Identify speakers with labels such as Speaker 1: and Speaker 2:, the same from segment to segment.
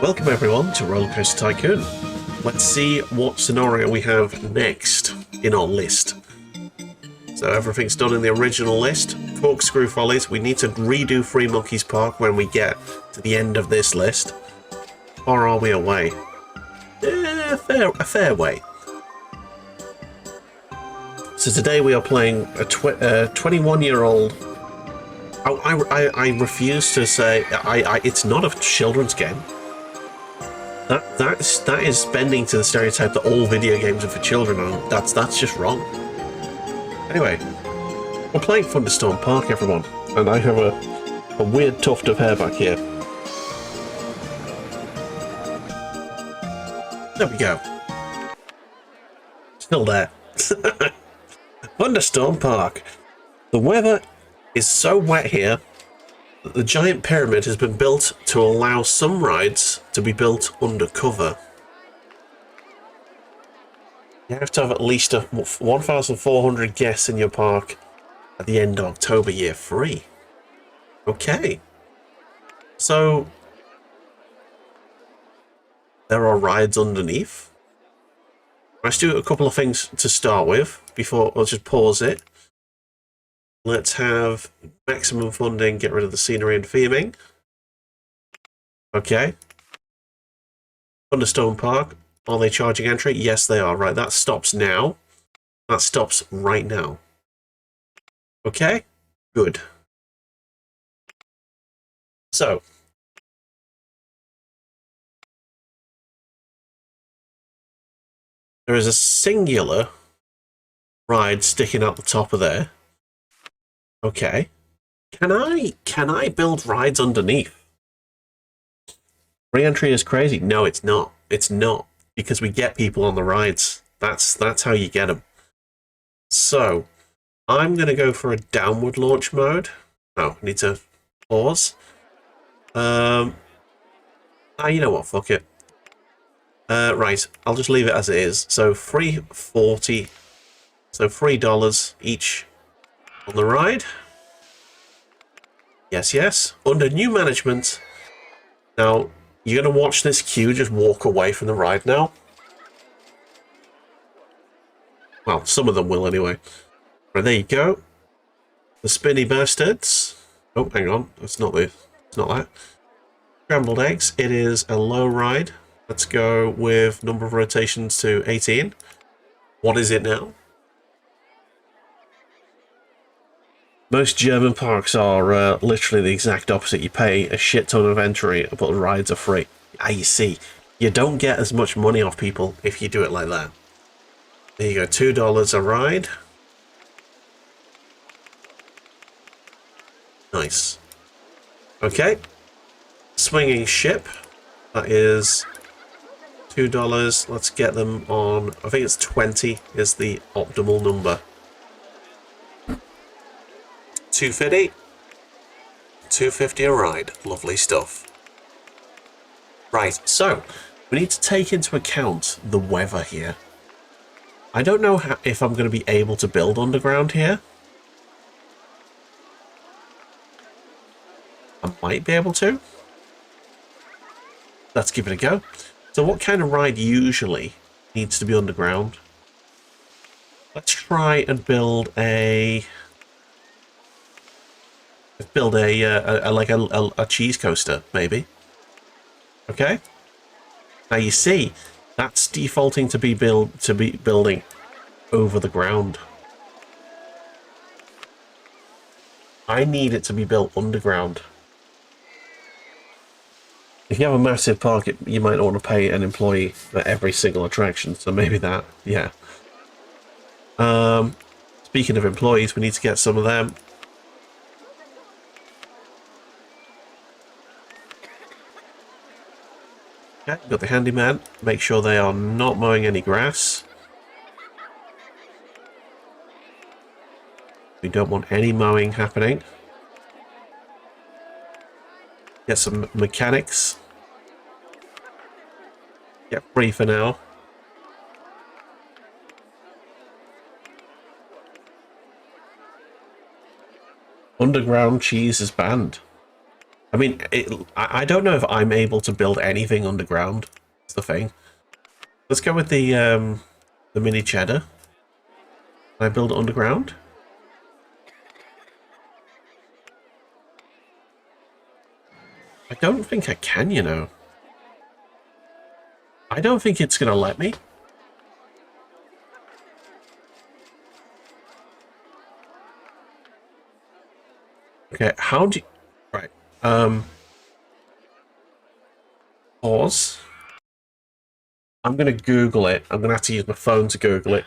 Speaker 1: Welcome everyone to Rollercoaster Tycoon. Let's see what scenario we have next in our list. So everything's done in the original list. Corkscrew Follies. We need to redo Free Monkeys Park when we get to the end of this list. Or are we away? A fair way. So today we are playing a 21-year-old. I refuse to say it's not a children's game. That is bending to the stereotype that all video games are for children, and that's just wrong. Anyway, we're playing Thunderstorm Park, everyone, and I have a weird tuft of hair back here. There we go. Still there. Thunderstorm Park. The weather is so wet here that the giant pyramid has been built to allow some rides to be built undercover. You have to have at least 1,400 guests in your park at the end of October year 3. Okay. So there are rides underneath. Let's do a couple of things to start with before I'll just pause it. Let's have maximum funding, get rid of the scenery and theming. Okay. Thunderstorm Park. Are they charging entry? Yes, they are. Right, that stops now. That stops right now. Okay, good. So, there is a singular ride sticking out the top of there. Okay. Can I build rides underneath? Re-entry is crazy. No, it's not. It's not. Because we get people on the rides. That's how you get them. So, I'm going to go for a downward launch mode. Oh, I need to pause. You know what? Fuck it. Right, I'll just leave it as it is. So, $3.40. So, $3 each on the ride. Yes, yes. Under new management. Now, you're going to watch this queue just walk away from the ride now. Well, some of them will anyway. Right, there you go. The spinny bastards. Oh, hang on. It's not this. It's not that. Scrambled eggs. It is a low ride. Let's go with number of rotations to 18. What is it now? Most German parks are literally the exact opposite. You pay a shit ton of entry, but the rides are free. Ah, you see, you don't get as much money off people if you do it like that. There you go, $2 a ride. Nice. Okay. Swinging ship. That is $2. Let's get them on. I think it's 20 is the optimal number. 250. 250 a ride. Lovely stuff. Right, so we need to take into account the weather here. I don't know if I'm going to be able to build underground here. I might be able to. Let's give it a go. So what kind of ride usually needs to be underground? Let's try and build a... a cheese coaster, maybe. Okay. Now you see, that's defaulting to be building over the ground. I need it to be built underground. If you have a massive park, you might want to pay an employee for every single attraction. So maybe that, yeah. Speaking of employees, we need to get some of them. Okay, got the handyman. Make sure they are not mowing any grass. We don't want any mowing happening. Get some mechanics. Get free for now. Underground cheese is banned. I mean, I don't know if I'm able to build anything underground. That's the thing. Let's go with the mini cheddar. Can I build it underground? I don't think I can, you know. I don't think it's going to let me. Okay, how do you... Right. Pause. I'm going to Google it. I'm going to have to use my phone to Google it.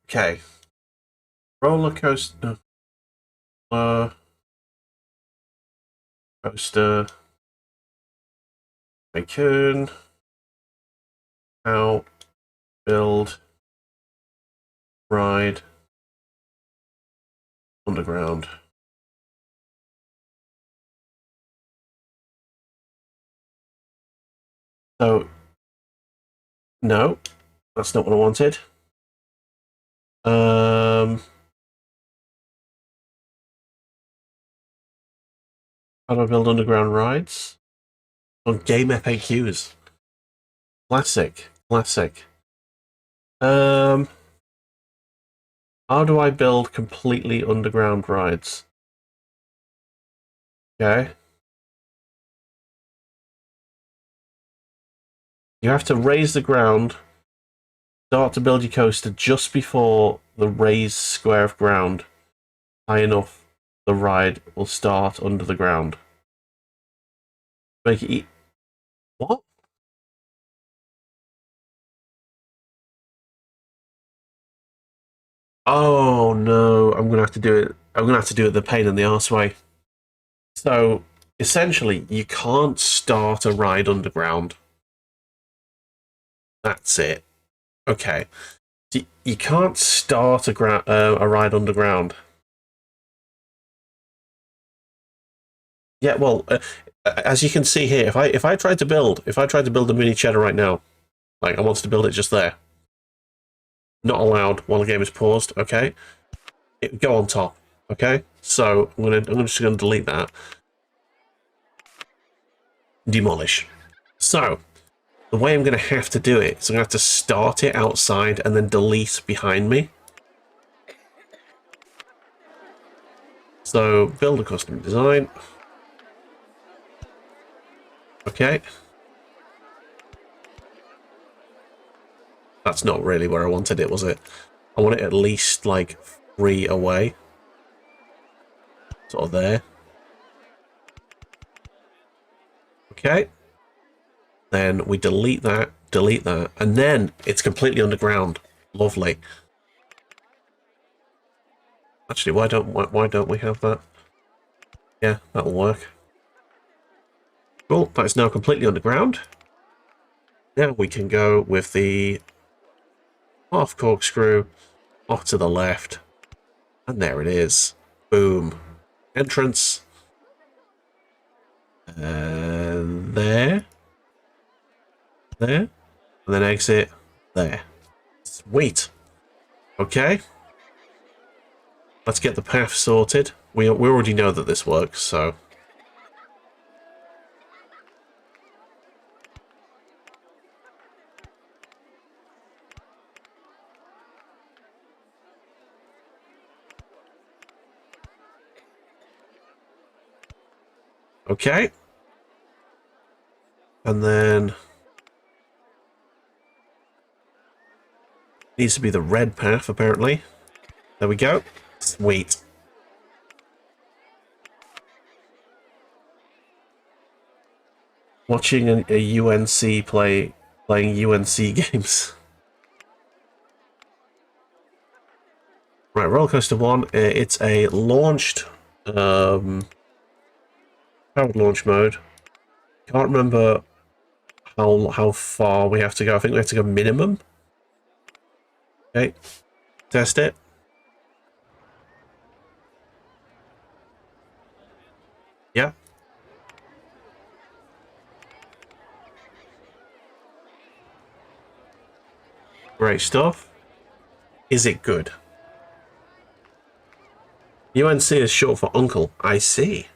Speaker 1: Okay. Rollercoaster... Coaster Tycoon. How build ride underground. So, no, that's not what I wanted. How do I build underground rides? On game FAQs. Classic, classic. How do I build completely underground rides? Okay. You have to raise the ground, start to build your coaster just before the raised square of ground. High enough, the ride will start under the ground. Make it... What? Oh no, I'm gonna have to do it. I'm gonna have to do it the pain in the arse way. So essentially, you can't start a ride underground. That's it. Okay. You can't start a ride underground. Yeah, well, as you can see here, if I tried to build a mini cheddar right now, like I wanted to build it just there, not allowed while the game is paused. Okay, it would go on top. Okay, so I'm just gonna delete that. Demolish. So the way I'm gonna have to do it is I'm gonna have to start it outside and then delete behind me. So build a custom design. Okay. That's not really where I wanted it, was it? I want it at least like 3 away. Sort of there. Okay. Then we delete that, and then it's completely underground. Lovely. Actually, why don't we have that? Yeah, that'll work. Cool, that is now completely underground. Now we can go with the half corkscrew off to the left, and there it is. Boom. Entrance. There. There. And then exit. There. Sweet. Okay. Let's get the path sorted. We already know that this works, so... Okay. And then... Needs to be the red path, apparently. There we go. Sweet. Watching a UNC playing UNC games. Right, Rollercoaster 1. It's a launched... powered launch mode. Can't remember how far we have to go. I think we have to go minimum. Okay. Test it. Yeah. Great stuff. Is it good? UNC is short for uncle. I see.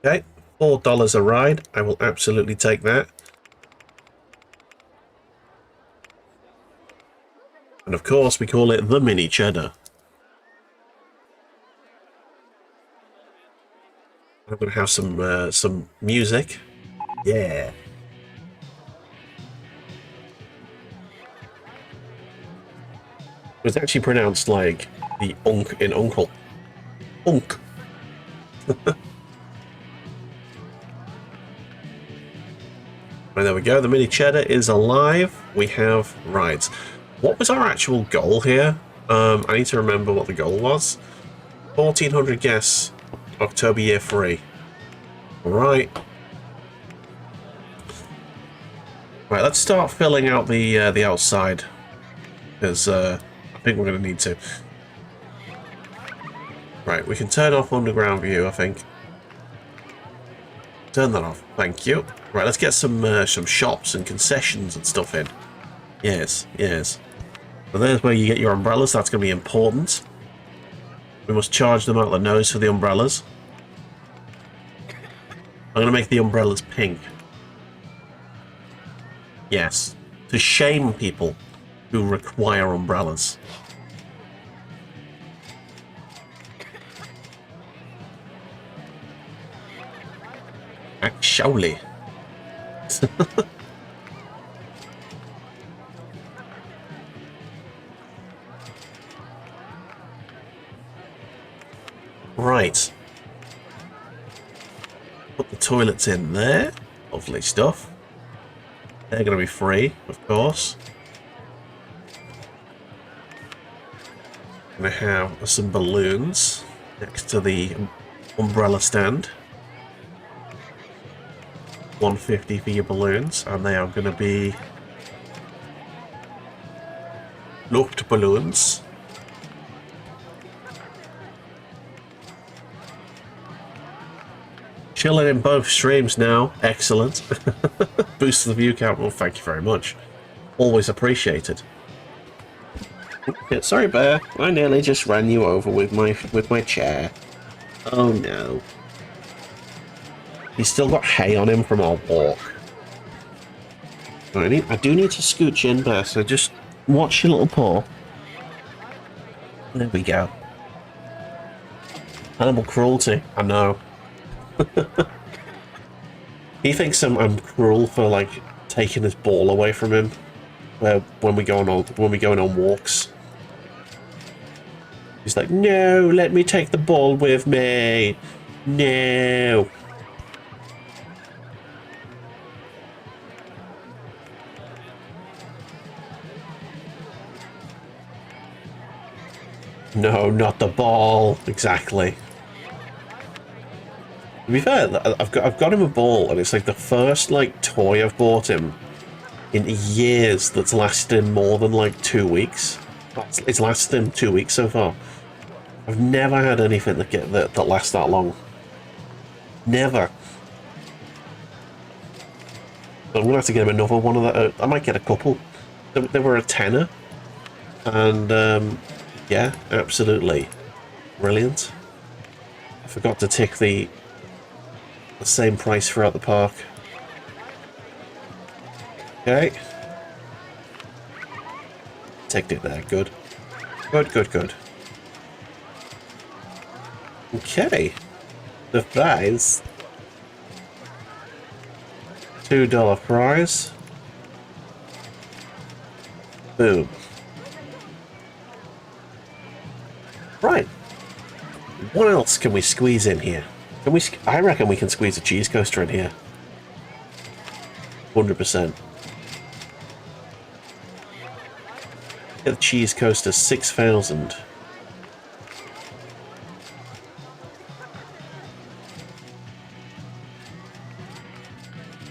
Speaker 1: Okay, $4 a ride. I will absolutely take that. And of course, we call it the mini cheddar. I'm going to have some music. Yeah. It's actually pronounced like the unk in uncle. Unk. Right, there we go. The mini cheddar is alive. We have rides. What was our actual goal here? I need to remember what the goal was. 1,400 guests. October year 3. All right. Right, let's start filling out the outside, because I think we're going to need to. Right, we can turn off underground view, I think. Turn that off. Thank you. Right, let's get some shops and concessions and stuff in. Yes, yes. So there's where you get your umbrellas. That's going to be important. We must charge them out the nose for the umbrellas. I'm going to make the umbrellas pink. Yes. To shame people who require umbrellas. Actually. Right. Put the toilets in there. Lovely stuff. They're going to be free, of course. Going to have some balloons next to the umbrella stand. 150 for your balloons, and they are going to be Luft balloons. Chilling in both streams now. Excellent. Boost the view count. Well, thank you very much. Always appreciated. Yeah, sorry, Bear. I nearly just ran you over with my chair. Oh no. He's still got hay on him from our walk. I do need to scooch in, Bear, so just watch your little paw. There we go. Animal cruelty. I know. He thinks I'm cruel for like taking his ball away from him when we going on walks. He's like, no, let me take the ball with me. No. No, not the ball. Exactly. To be fair, I've got him a ball, and it's like the first like toy I've bought him in years that's lasted more than like 2 weeks. It's lasted him 2 weeks so far. I've never had anything that lasts that long. Never. So I'm gonna have to get him another one of that. I might get a couple. They were a tenner, and yeah, absolutely brilliant. I forgot to tick the same price throughout the park. Okay. Ticked it there. Good. Good, good, good. Okay. The prize. $2 prize. Boom. Right. What else can we squeeze in here? Can we? I reckon we can squeeze a cheese coaster in here. 100%. Get the cheese coaster 6,000.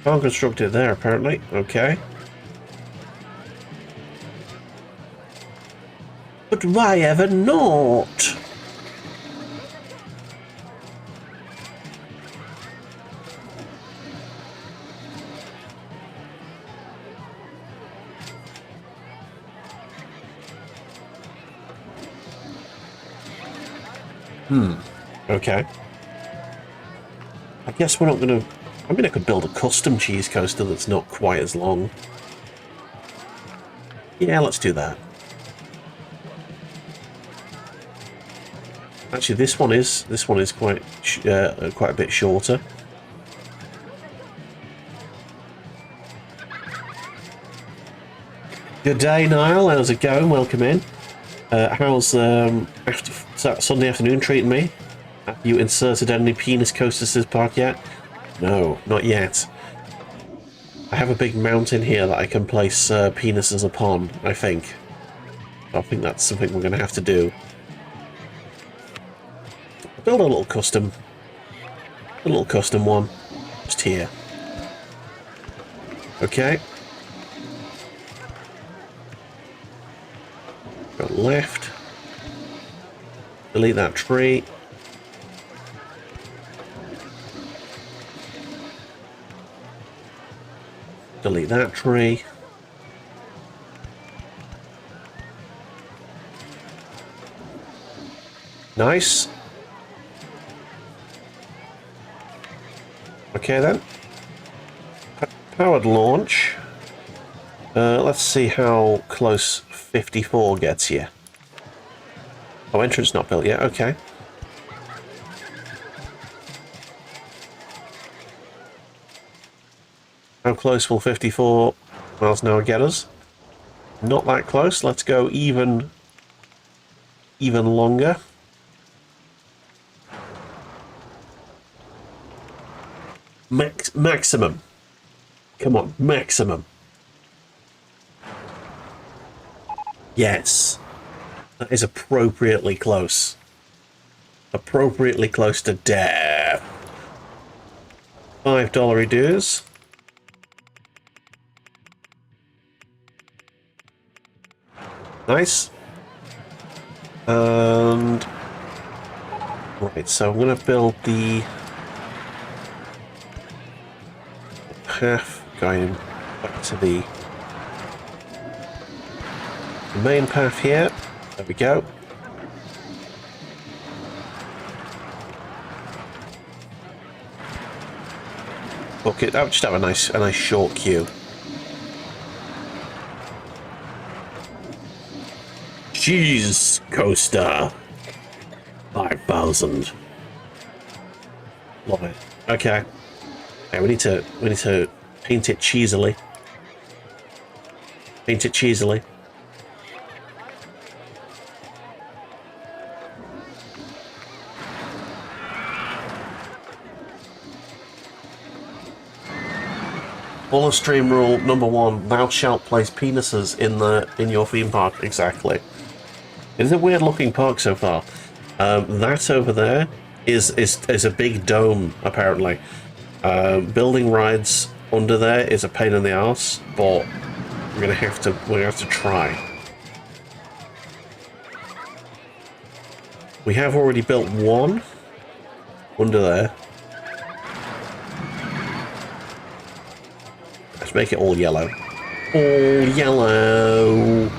Speaker 1: Can't construct it there, apparently. Okay. But why ever not? Okay. I guess we're not going to... I mean, I could build a custom cheese coaster that's not quite as long. Yeah, let's do that. Actually, this one is quite quite a bit shorter. Good day, Niall. How's it going? Welcome in. How's Sunday afternoon treating me? Have you inserted any penis coasters to this park yet? No, not yet. I have a big mountain here that I can place penises upon, I think. I think that's something we're going to have to do. Build a little custom one. Just here. Okay. Go left. Delete that tree. Delete that tree. Nice. Okay then. Powered launch. Let's see how close 54 gets you. Oh, entrance not built yet. Okay. How close will 54 miles an hour get us? Not that close. Let's go even longer. Maximum. Come on, maximum. Yes. That is appropriately close. Appropriately close to death. $5 dues. Nice. And... right, so I'm going to build the path going back to the main path here. There we go. Okay, that would just have a nice short queue. Cheese coaster. 5,000. Love it. Okay. Okay, we need to paint it cheesily. Paint it cheesily. Full stream rule number 1: thou shalt place penises in your theme park. Exactly. It is a weird looking park so far. That over there is a big dome apparently. Building rides under there is a pain in the arse, but we're gonna have to try. We have already built one under there. Let's make it all yellow. All yellow.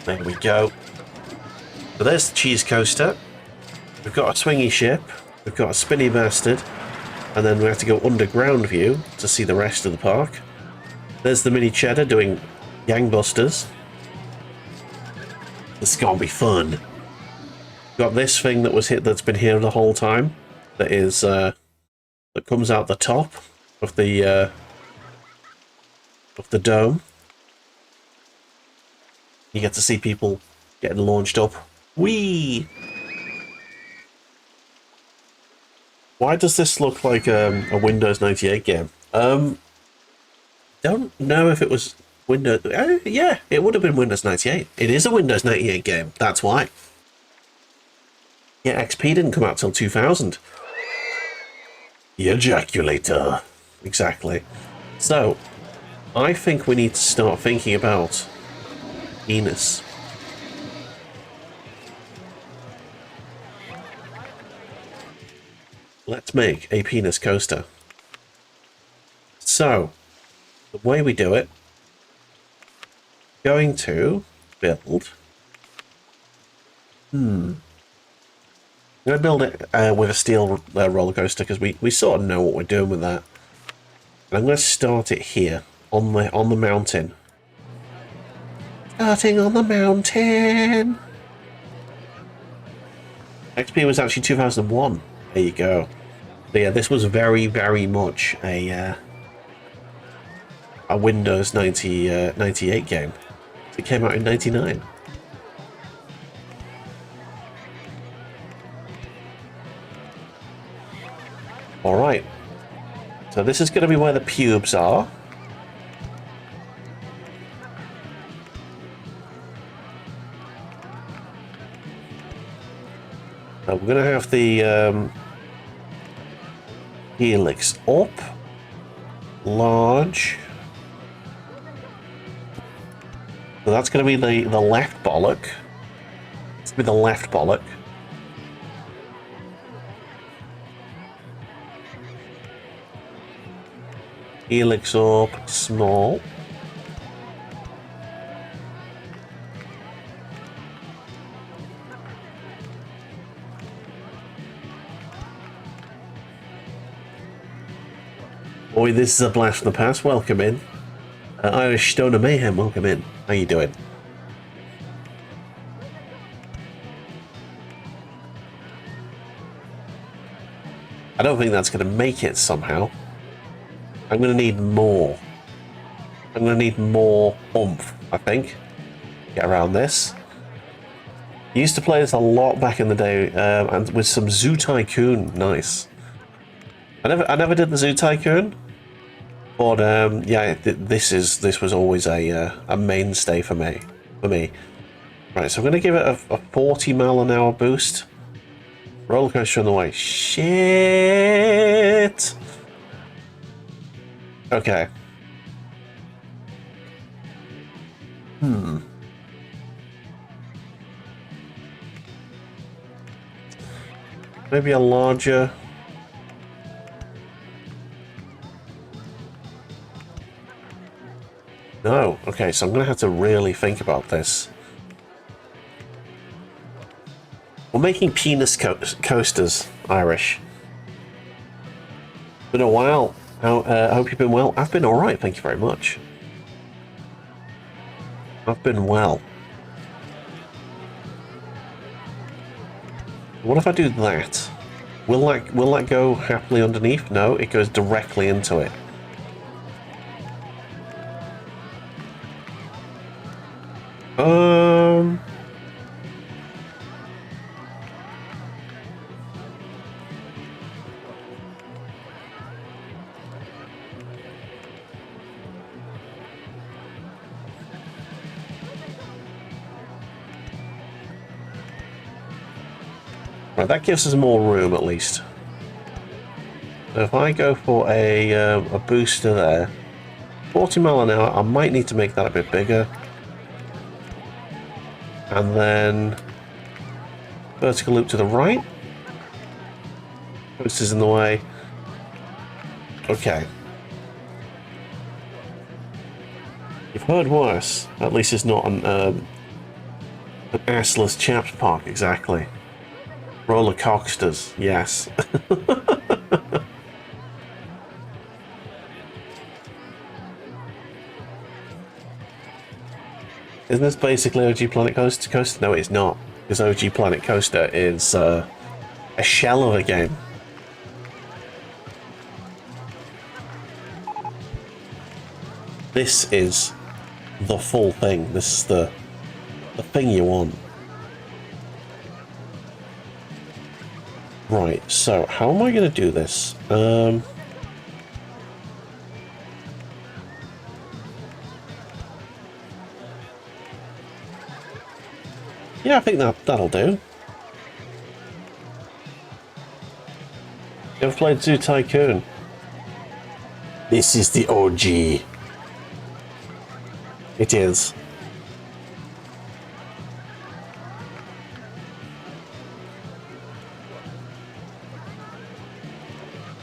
Speaker 1: There we go. So there's the cheese coaster. We've got a swingy ship. We've got a spinny bastard. And then we have to go underground view to see the rest of the park. There's the mini cheddar doing gangbusters. This is gonna be fun. Got this thing that's been here the whole time. That is that comes out the top of the dome. You get to see people getting launched up. Whee! Why does this look like a Windows 98 game? Don't know if it was Windows... yeah, it would have been Windows 98. It is a Windows 98 game, that's why. Yeah, XP didn't come out till 2000. The ejaculator. Exactly. So, I think we need to start thinking about penis. Let's make a penis coaster. So, the way we do it, going to build I'm going to build it with a steel roller coaster because we sort of know what we're doing with that. And I'm going to start it here on the mountain. Starting on the mountain. XP was actually 2001. There you go. So yeah, this was very, very much a Windows 98 game. It came out in 99. All right. So this is going to be where the pubes are. So we're going to have the helix up, large. So that's going to be the left bollock. It's going to be the left bollock. Helix up, small. Boy, this is a blast from the past. Welcome in. Irish Stoner Mayhem, welcome in. How you doing? I don't think that's going to make it somehow. I'm going to need more. I'm going to need more oomph, I think. Get around this. I used to play this a lot back in the day, and with some Zoo Tycoon. Nice. I never did the Zoo Tycoon, but yeah, this was always a mainstay for me. Right, so I'm going to give it a 40 mile an hour boost. Roller coaster on the way. Shit. Okay. Maybe a larger. No. Okay, so I'm going to have to really think about this. We're making penis coasters, Irish. Been a while. I hope you've been well. I've been alright, thank you very much. I've been well. What if I do that? Will that go happily underneath? No, it goes directly into it. Right, that gives us more room at least. So if I go for a booster there, 40 mile an hour, I might need to make that a bit bigger. And then vertical loop to the right. Boosters in the way. Okay. You've heard worse. At least it's not an assless chaps park, exactly. Rollercoasters, yes. Isn't this basically OG Planet Coaster? No, it's not. Because OG Planet Coaster is a shell of a game. This is the full thing. This is the thing you want. Right, so how am I going to do this? Yeah, I think that'll do. You ever played Zoo Tycoon? This is the OG. It is.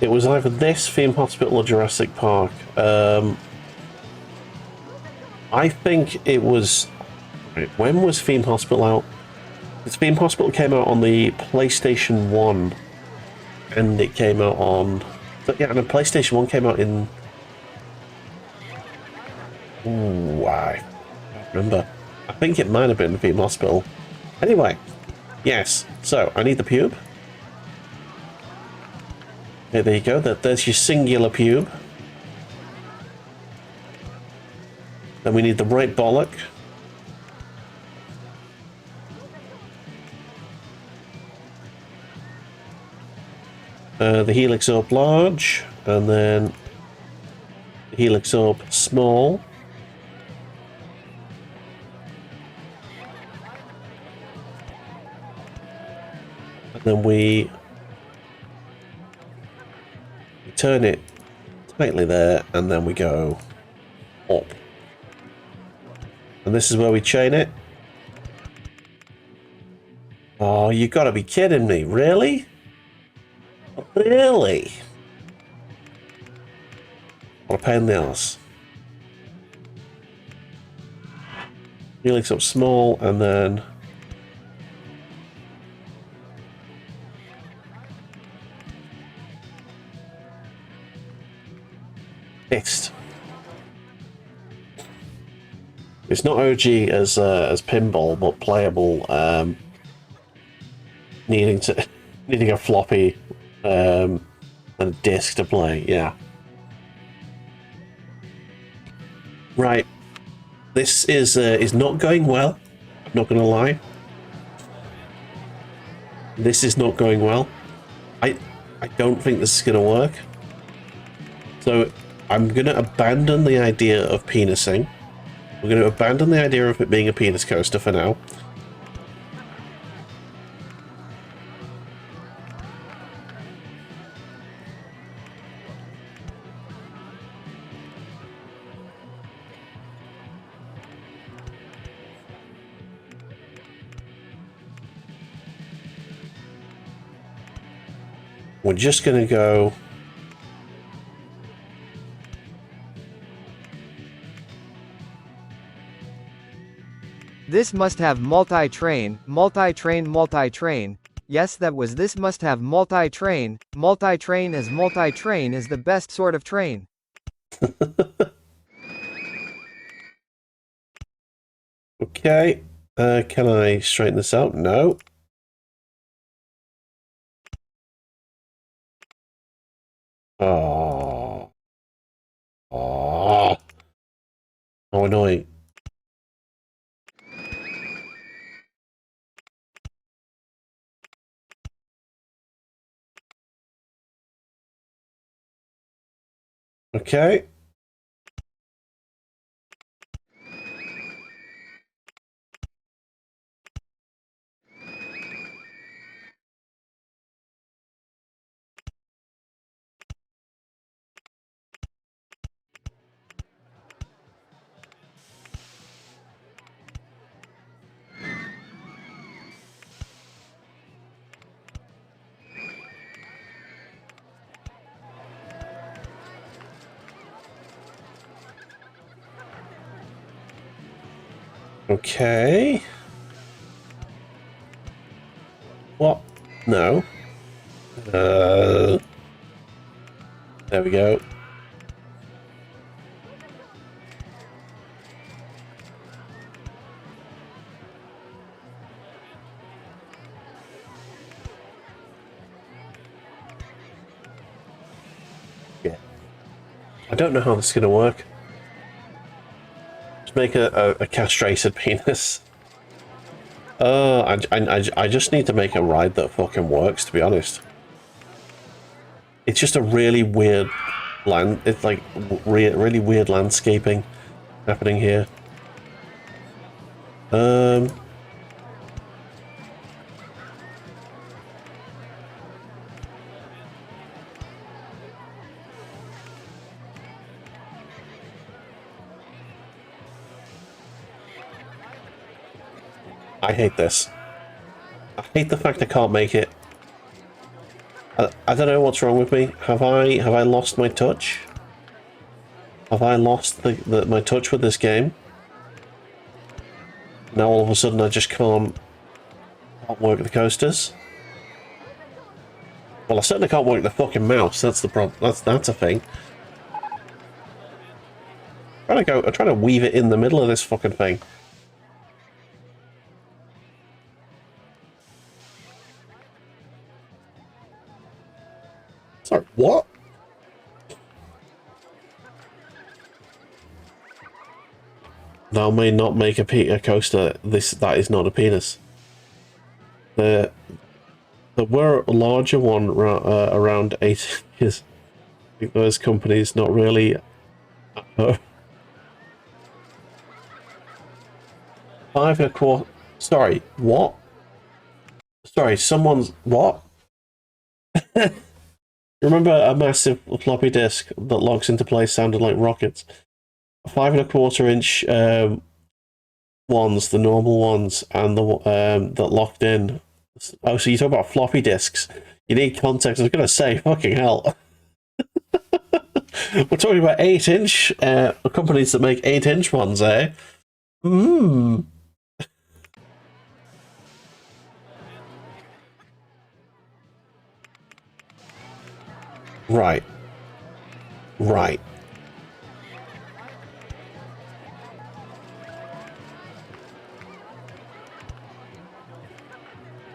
Speaker 1: It was either this, Theme Hospital, or Jurassic Park. I think it was... When was Theme Hospital out? The Theme Hospital came out on the PlayStation 1, and it came out on... Yeah, and the PlayStation 1 came out in... Ooh, I don't remember. I think it might have been the Theme Hospital. Anyway, yes. So, I need the pube. Okay, there you go. There's your singular pube. Then we need the right bollock. The helix orb large, and then the helix orb small. And then we turn it tightly there, and then we go up. And this is where we chain it. Oh, you gotta be kidding me, really? Really? What a pain in the ass. Helix up small, and then... It's not OG as pinball, but playable. Needing a floppy and a disc to play. Yeah. Right. This is not going well. I'm not gonna lie. This is not going well. I don't think this is gonna work. So I'm gonna abandon the idea of penising. We're going to abandon the idea of it being a penis coaster for now. We're just going to go...
Speaker 2: This must have multi-train, multi-train, multi-train. Yes, that was this must have multi-train, multi-train as multi-train is the best sort of train.
Speaker 1: Okay. Can I straighten this out? No. Oh. Oh. How annoying. Okay. Okay. What? No. There we go. Yeah. I don't know how this is going to work. Just make a castrated penis. I just need to make a ride that fucking works, to be honest. It's just a really weird it's like really weird landscaping happening here. I hate this. I hate the fact I can't make it. I don't know what's wrong with me. Have I lost my touch? Have I lost my touch with this game? Now all of a sudden I just can't Can't work the coasters. Well, I certainly can't work the fucking mouse. That's the problem. That's a thing. I'm trying to weave it in the middle of this fucking thing. Sorry, what? Thou may not make a coaster. That is not a penis. There were a larger one around 8 inches. I think those companies not really. 5 1/4. Sorry, what? Sorry, someone's what? Remember a massive floppy disk that locks into place sounded like rockets? 5 1/4 inch ones, the normal ones, and the that locked in. Oh, so you talk about floppy disks? You need context. I was gonna say, fucking hell. We're talking about 8-inch companies that make 8-inch ones, eh? Mmm. Right. Right.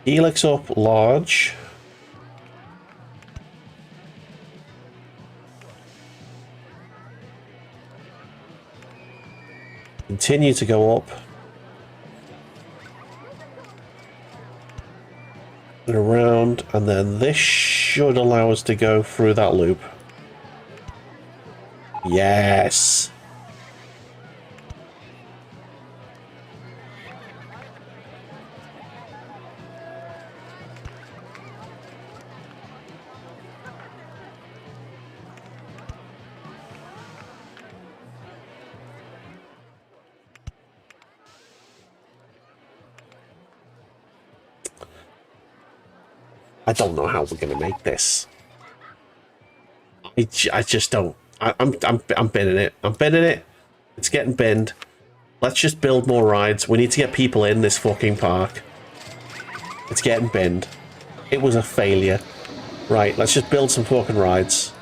Speaker 1: Helix up large. Continue to go up. And around, and then this should allow us to go through that loop. Yes. I don't know how we're gonna make this. I just don't. I'm binning it. I'm binning it. It's getting binned. Let's just build more rides. We need to get people in this fucking park. It's getting binned. It was a failure. Right, let's just build some fucking rides.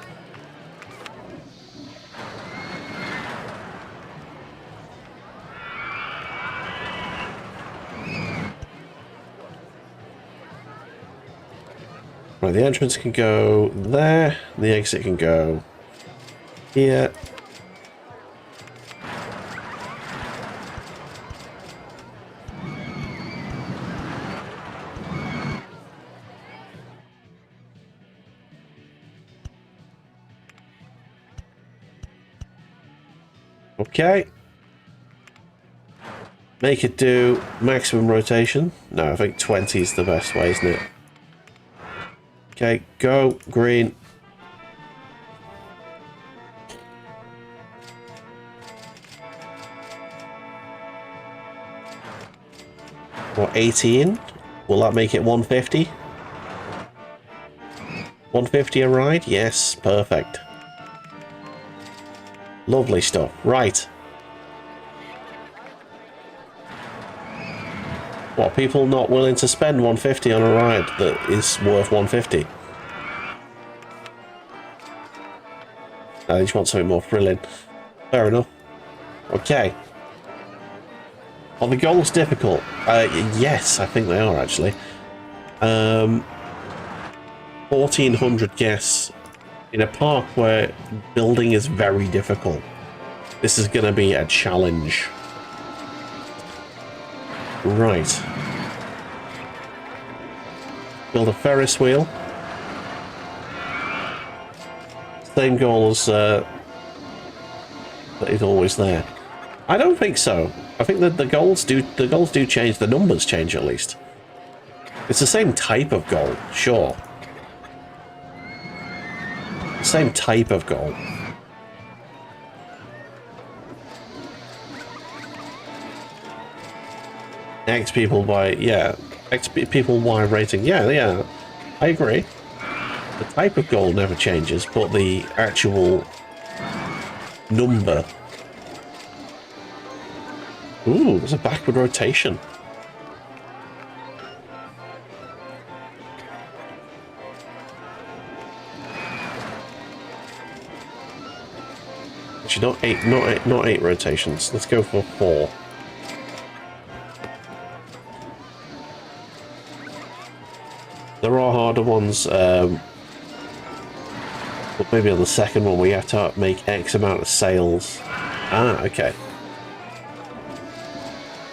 Speaker 1: Right, the entrance can go there. The exit can go here. Okay. Make it do maximum rotation. No, I think 20 is the best way, isn't it? Okay, go. Green. What, 18? Will that make it 150? 150 a ride? Yes, perfect. Lovely stuff. Right. What, people not willing to spend 150 on a ride that is worth 150? I just want something more thrilling. Fair enough. Okay. Are the goals difficult? Yes, I think they are, actually. 1,400 guests in a park where building is very difficult. This is going to be a challenge. Right. Build a Ferris wheel. Same goal as that is always there. I don't think so. I think that the goals do change. The numbers change, at least. It's the same type of goal, sure. Same type of goal. X people by, yeah. X people Y rating. Yeah. I agree. The type of goal never changes, but the actual number. Ooh, there's a backward rotation. Actually, not eight rotations. Let's go for 4. There are harder ones, but maybe on the second one we have to make X amount of sales. Ah, okay.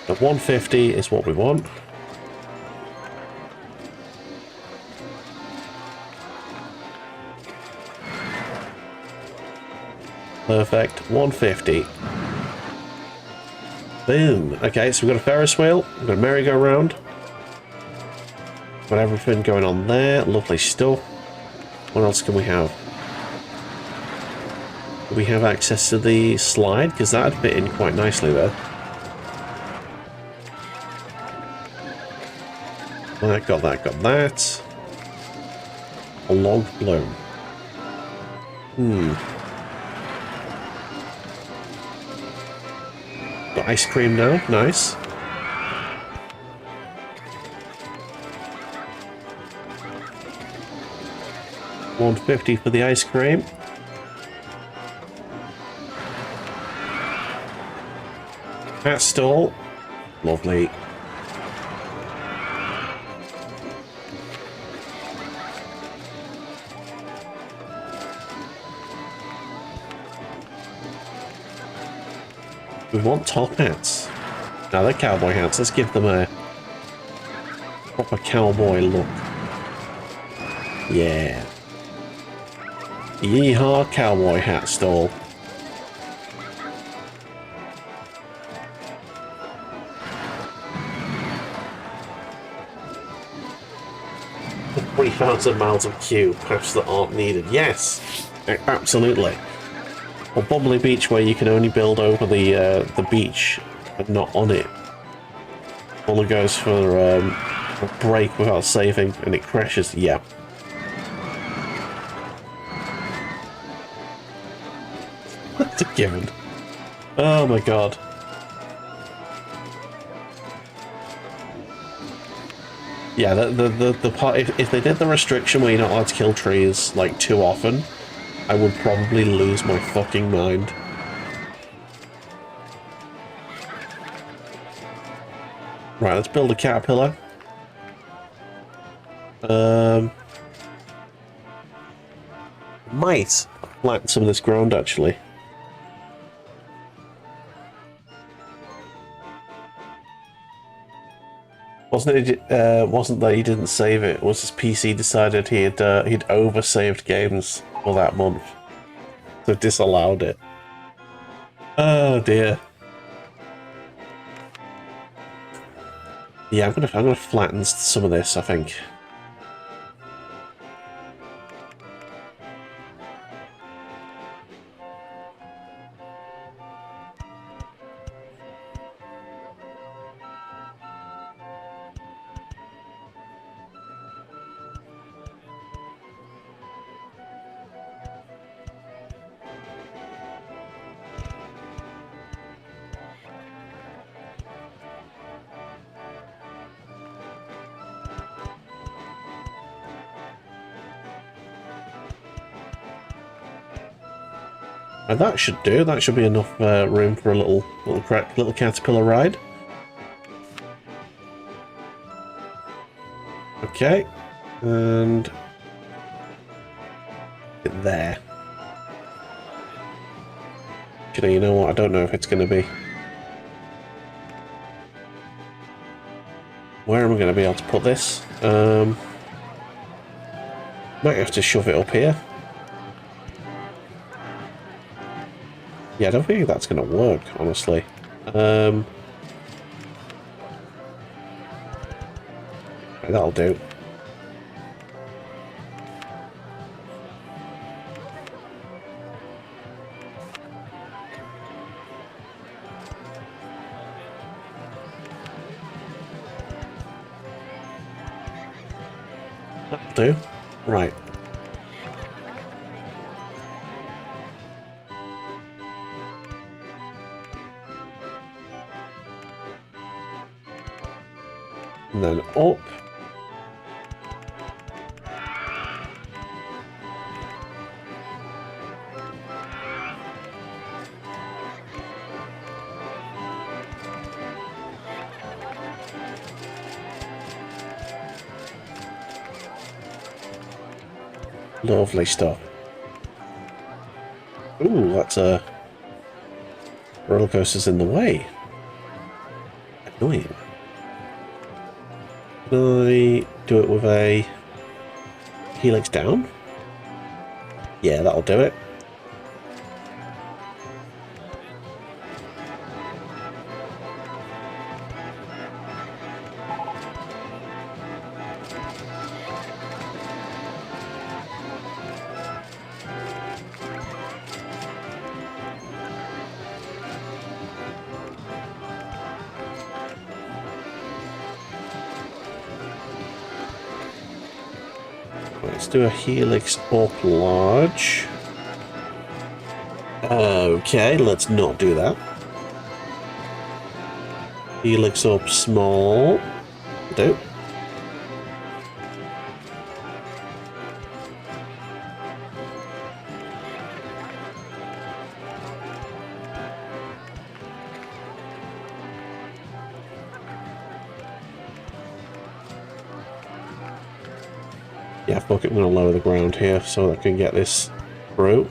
Speaker 1: The 150 is what we want. Perfect. 150. Boom. Okay, so we've got a Ferris wheel. We've got a merry-go-round. Got everything going on there. Lovely stuff. What else can we have? Do we have access to the slide? Because that'd fit in quite nicely there. Got that, got that. A log blown. Got ice cream now. Nice. $150 for the ice cream. Hat stall. Lovely. We want top hats. Now they're cowboy hats. Let's give them a proper cowboy look. Yeah. Yeehaw cowboy hat stall. $3,000 of queue, perhaps that aren't needed. Yes, absolutely. Or Bubbly Beach, where you can only build over the beach and not on it. All it goes for a break without saving, and it crashes. Yeah. That's a given. Oh my god. Yeah, the part, if they did the restriction where you're not allowed to kill trees like too often, I would probably lose my fucking mind. Right, let's build a caterpillar. Might flatten some of this ground actually. Wasn't that he didn't save it? Was his PC decided he'd oversaved games for that month, so disallowed it. Oh dear. Yeah, I'm gonna flatten some of this, I think. And that should do. That should be enough room for a little caterpillar ride. Okay, and get there. Actually, you know what? I don't know if it's going to be. Where am I going to be able to put this? Might have to shove it up here. Yeah, I don't think that's going to work, honestly. That'll do. That'll do. Right. And then up. Lovely stuff. Ooh, that's a roller coaster's in the way. Annoying. Can I do it with a helix down? Yeah, that'll do it. Let's do a helix up large. Okay, let's not do that. Helix up small. Do. Yeah, fuck it, I'm going to lower the ground here so that I can get this through.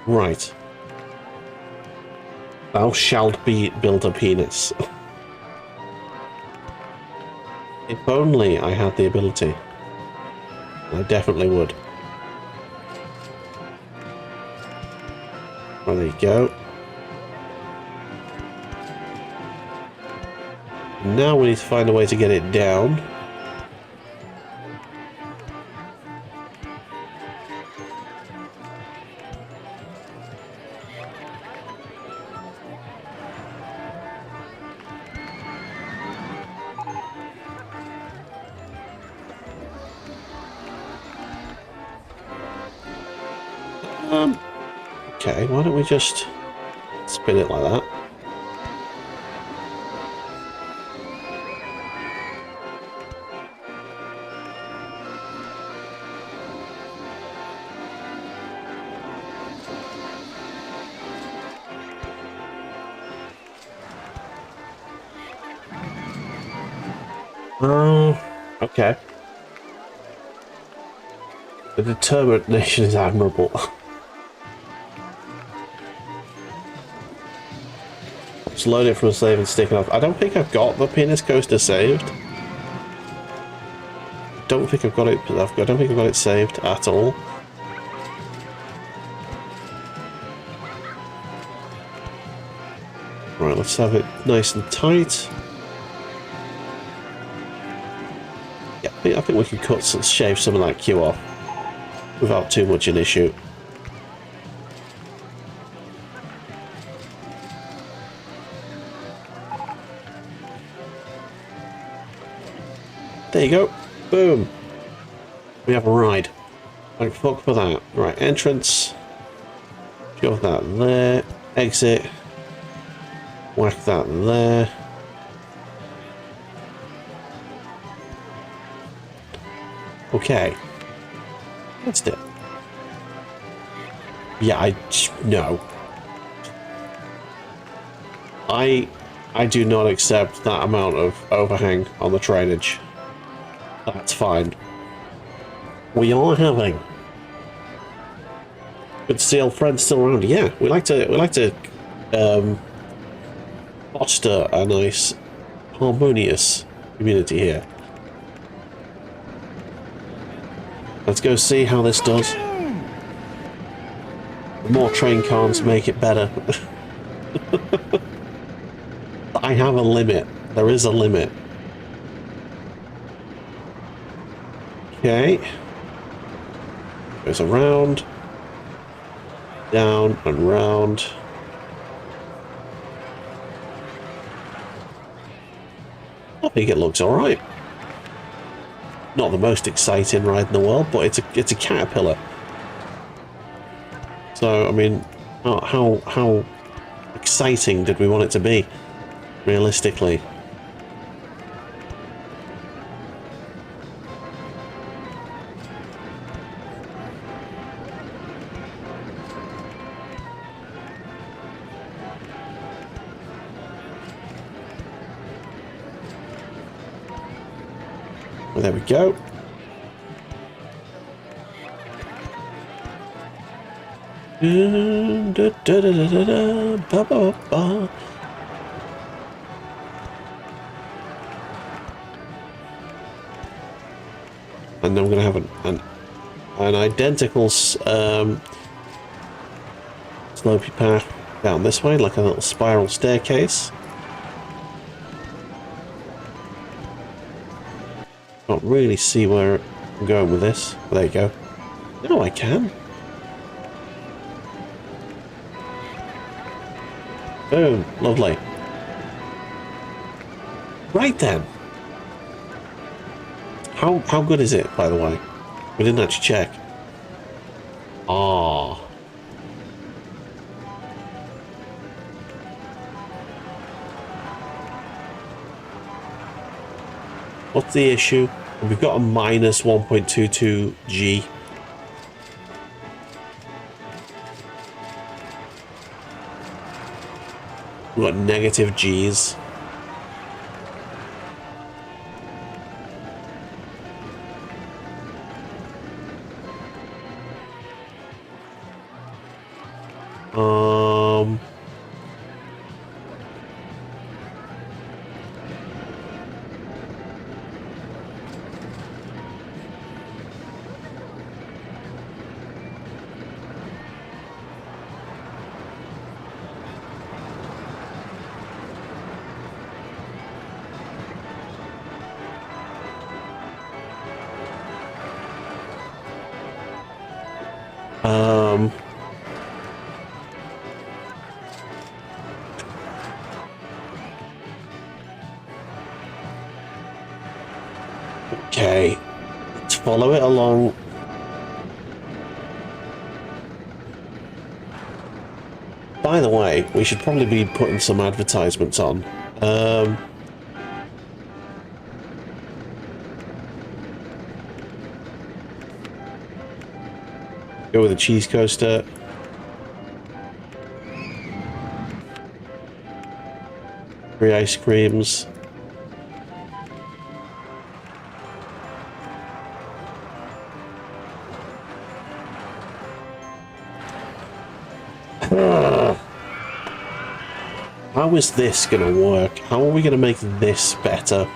Speaker 1: Right. Thou shalt build a penis. If only I had the ability. I definitely would. Well, there you go. Now we need to find a way to get it down. Okay, why don't we just spin it like that? Oh, okay. The determination is admirable. Just load it from a save and stick it off. I don't think I've got the penis coaster saved. I don't think I've got it. I don't think I've got it saved at all. Right, let's have it nice and tight. Yeah, I think we can shave some of that queue off without too much an issue. There you go. Boom. We have a ride. Thank fuck for that. Right, entrance. Shove that there. Exit. Whack that there. Okay. That's it. Yeah, no. I do not accept that amount of overhang on the trainage. That's fine. We are having. Good to see old friends still around. Yeah, we like to foster a nice harmonious community here. Let's go see how this does. The more train cons make it better. I have a limit. There is a limit. Okay. Goes around. Down and round. I think it looks alright. Not the most exciting ride in the world, but it's a caterpillar. So I mean, how exciting did we want it to be, realistically? Well, there we go. Ba, ba, ba. And then I'm going to have an identical slopey path down this way, like a little spiral staircase. Can't really see where I'm going with this. There you go. No, I can. Boom. Lovely. Right then. How good is it, by the way? We didn't actually check. Ah. What's the issue? We've got a minus 1.22 G. We've got negative G's. Okay, let's follow it along. By the way, we should probably be putting some advertisements on. Go with a cheese coaster. Free ice creams. How is this going to work? How are we going to make this better?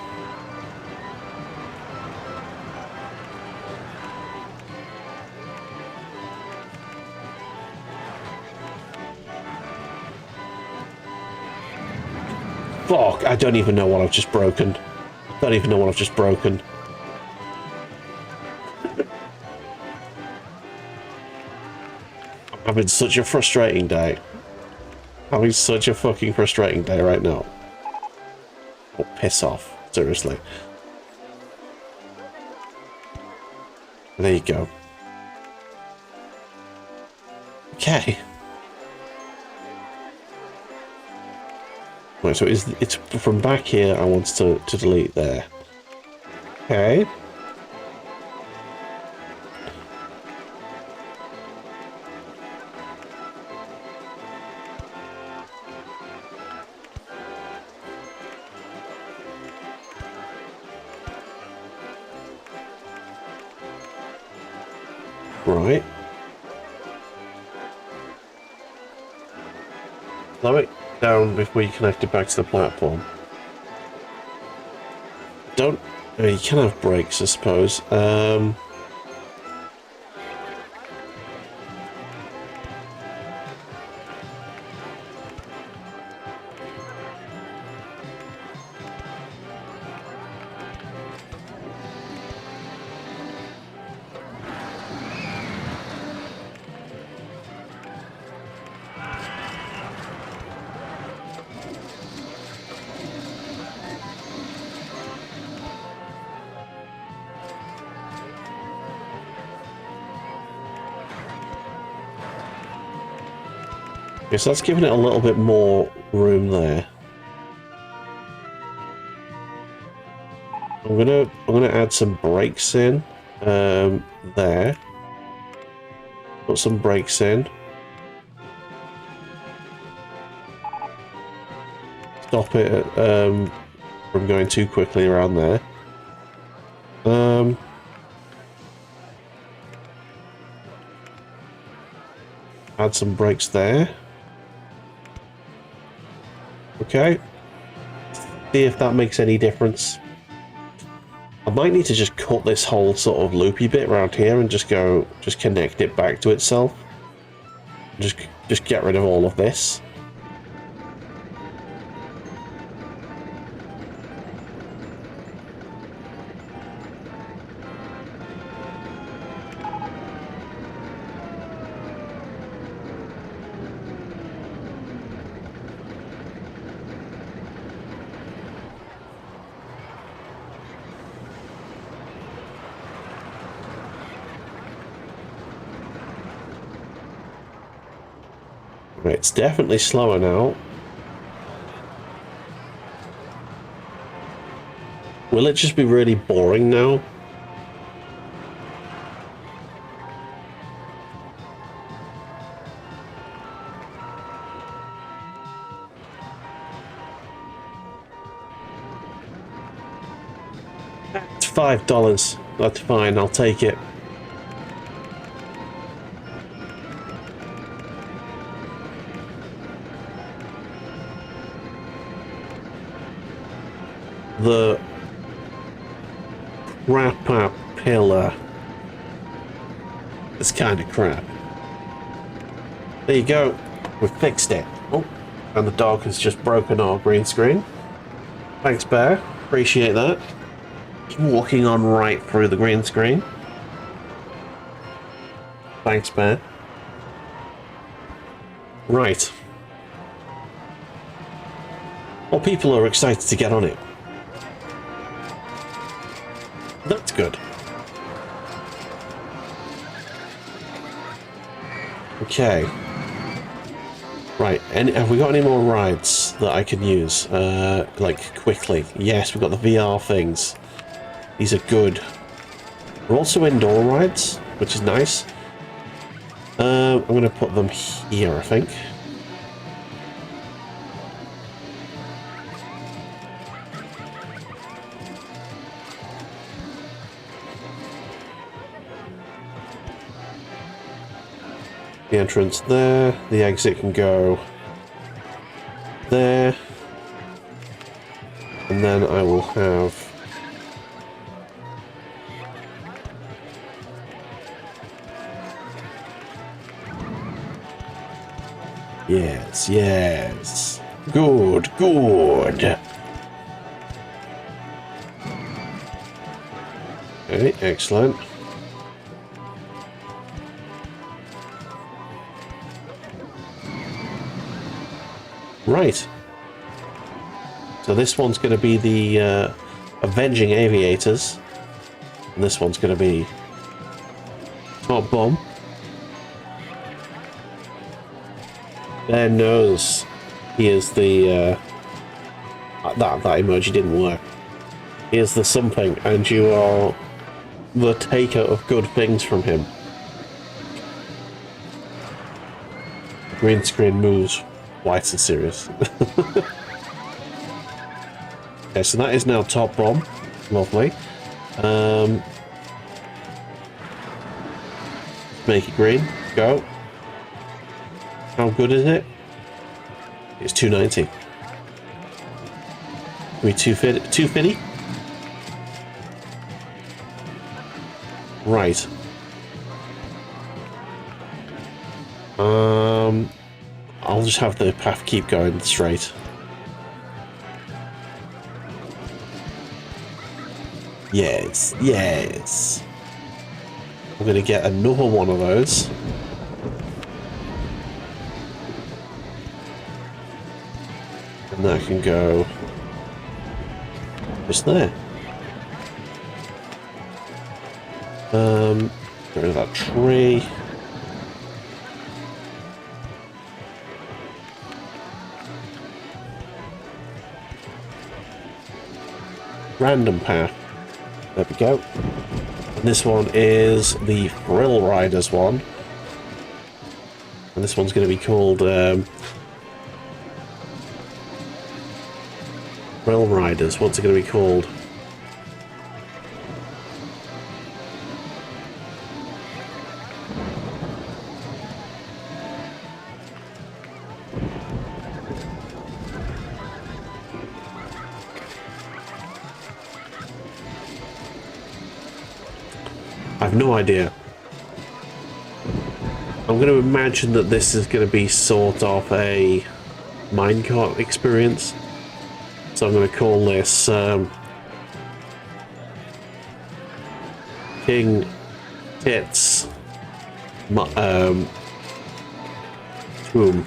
Speaker 1: Fuck, I don't even know what I've just broken. I don't even know what I've just broken. I'm having such a frustrating day. Having such a fucking frustrating day right now. Oh, piss off. Seriously. There you go. Okay. Right, so it's from back here I want to delete there. Okay. Right. Slow it down before you connect it back to the platform. Don't... you can have brakes, I suppose. Okay, so that's giving it a little bit more room there. I'm gonna add some brakes in there. Put some brakes in. Stop it from going too quickly around there. Um, add some brakes there. Okay. See if that makes any difference. I might need to just cut this whole sort of loopy bit around here and just connect it back to itself. Just get rid of all of this. Right, it's definitely slower now. Will it just be really boring now? It's $5. That's fine, I'll take it. The crap pillar. It's kind of crap. There you go. We fixed it. Oh, and the dog has just broken our green screen. Thanks, Bear. Appreciate that. Walking on right through the green screen. Thanks, Bear. Right. Well, people are excited to get on it. That's good. Okay. Right, have we got any more rides that I can use, like, quickly? Yes, we've got the VR things. These are good. We're also indoor rides, which is nice. I'm going to put them here, I think. The entrance there, the exit can go there, and then I will have yes, good. Okay, excellent. Right. So this one's going to be the Avenging Aviators. And this one's going to be Top Bomb. Ben knows he is the... that emoji didn't work. He is the something, and you are the taker of good things from him. The green screen moves. White and serious. Okay, so that is now Top Bomb. Lovely. Make it green. Go. How good is it? It's 290. Maybe 250? Right. I'll just have the path keep going straight. Yes. I'm gonna get another one of those. And that can go just there. Get rid of that tree. Random path. There we go. And this one is the Thrill Riders one. And this one's going to be called Thrill Riders. What's it going to be called? I've no idea. I'm going to imagine that this is going to be sort of a minecart experience. So I'm going to call this King Tits Tomb.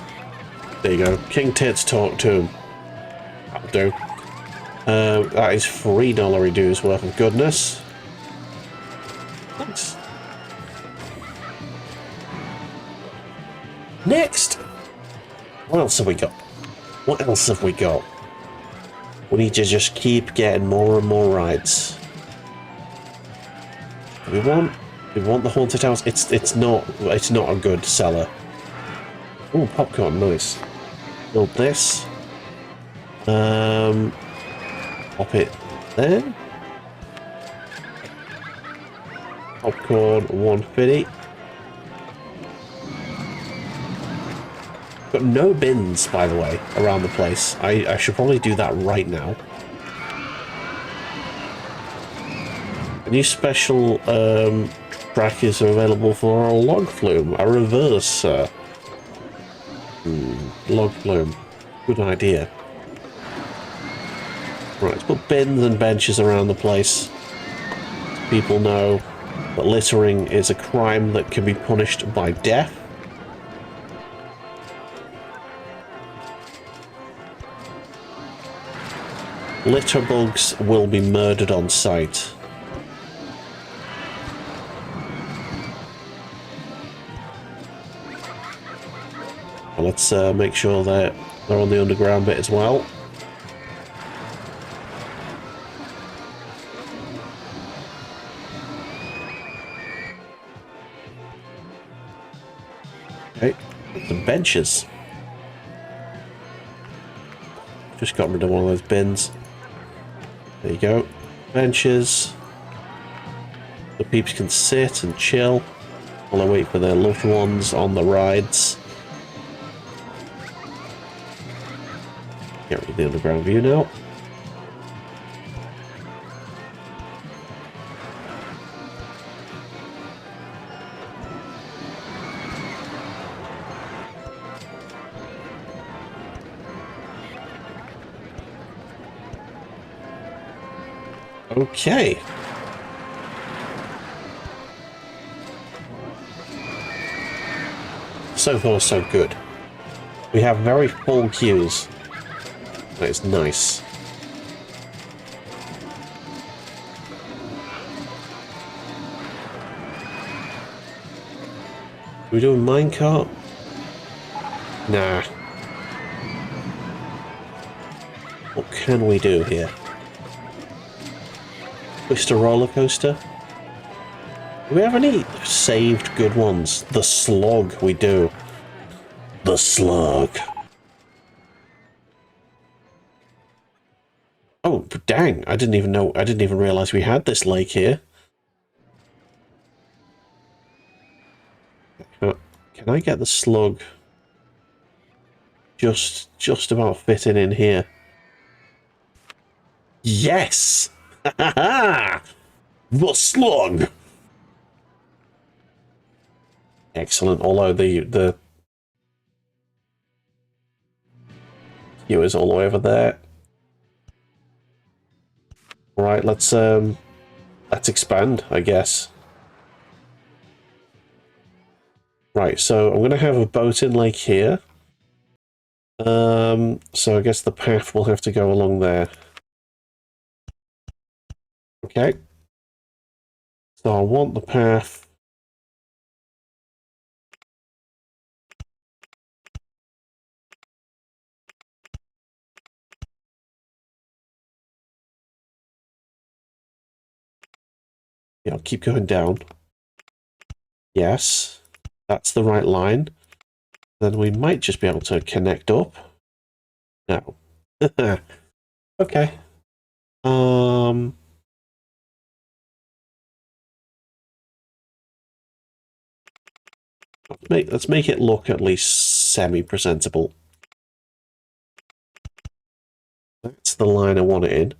Speaker 1: There you go. King Tits Talk Tomb. That'll do. That is $3 dues worth of goodness. Nice. Next! What else have we got? What else have we got? We need to just keep getting more and more rides. We want the haunted house. It's not a good seller. Oh, popcorn, nice. Build this. Pop it there. Popcorn 150. Got no bins, by the way, around the place. I should probably do that right now. A new special track is available for a log flume, a reverse log flume. Good idea. Right, let's put bins and benches around the place. People know that littering is a crime that can be punished by death. Litter bugs will be murdered on sight. Well, let's make sure that they're on the underground bit as well. Okay, some benches. Just got rid of one of those bins. There you go. Benches. The peeps can sit and chill while they wait for their loved ones on the rides. Get rid of the underground view now. Okay. So far, so good. We have very full queues. That is nice. We doing minecart? Nah. What can we do here? Twister roller coaster? Do we have any saved good ones? The slug, we do. The slug. Oh, dang. I didn't even realize we had this lake here. Can I get the slug just about fitting in here? Yes! Ha ha ha! The slug! Excellent, although the queue is all the way over there. Right, let's expand, I guess. Right, so I'm gonna have a boat in lake here. So I guess the path will have to go along there. Okay. So I want the path. Yeah, I'll keep going down. Yes, that's the right line. Then we might just be able to connect up. No. Okay. Let's make it look at least semi-presentable. that's the line I want it in.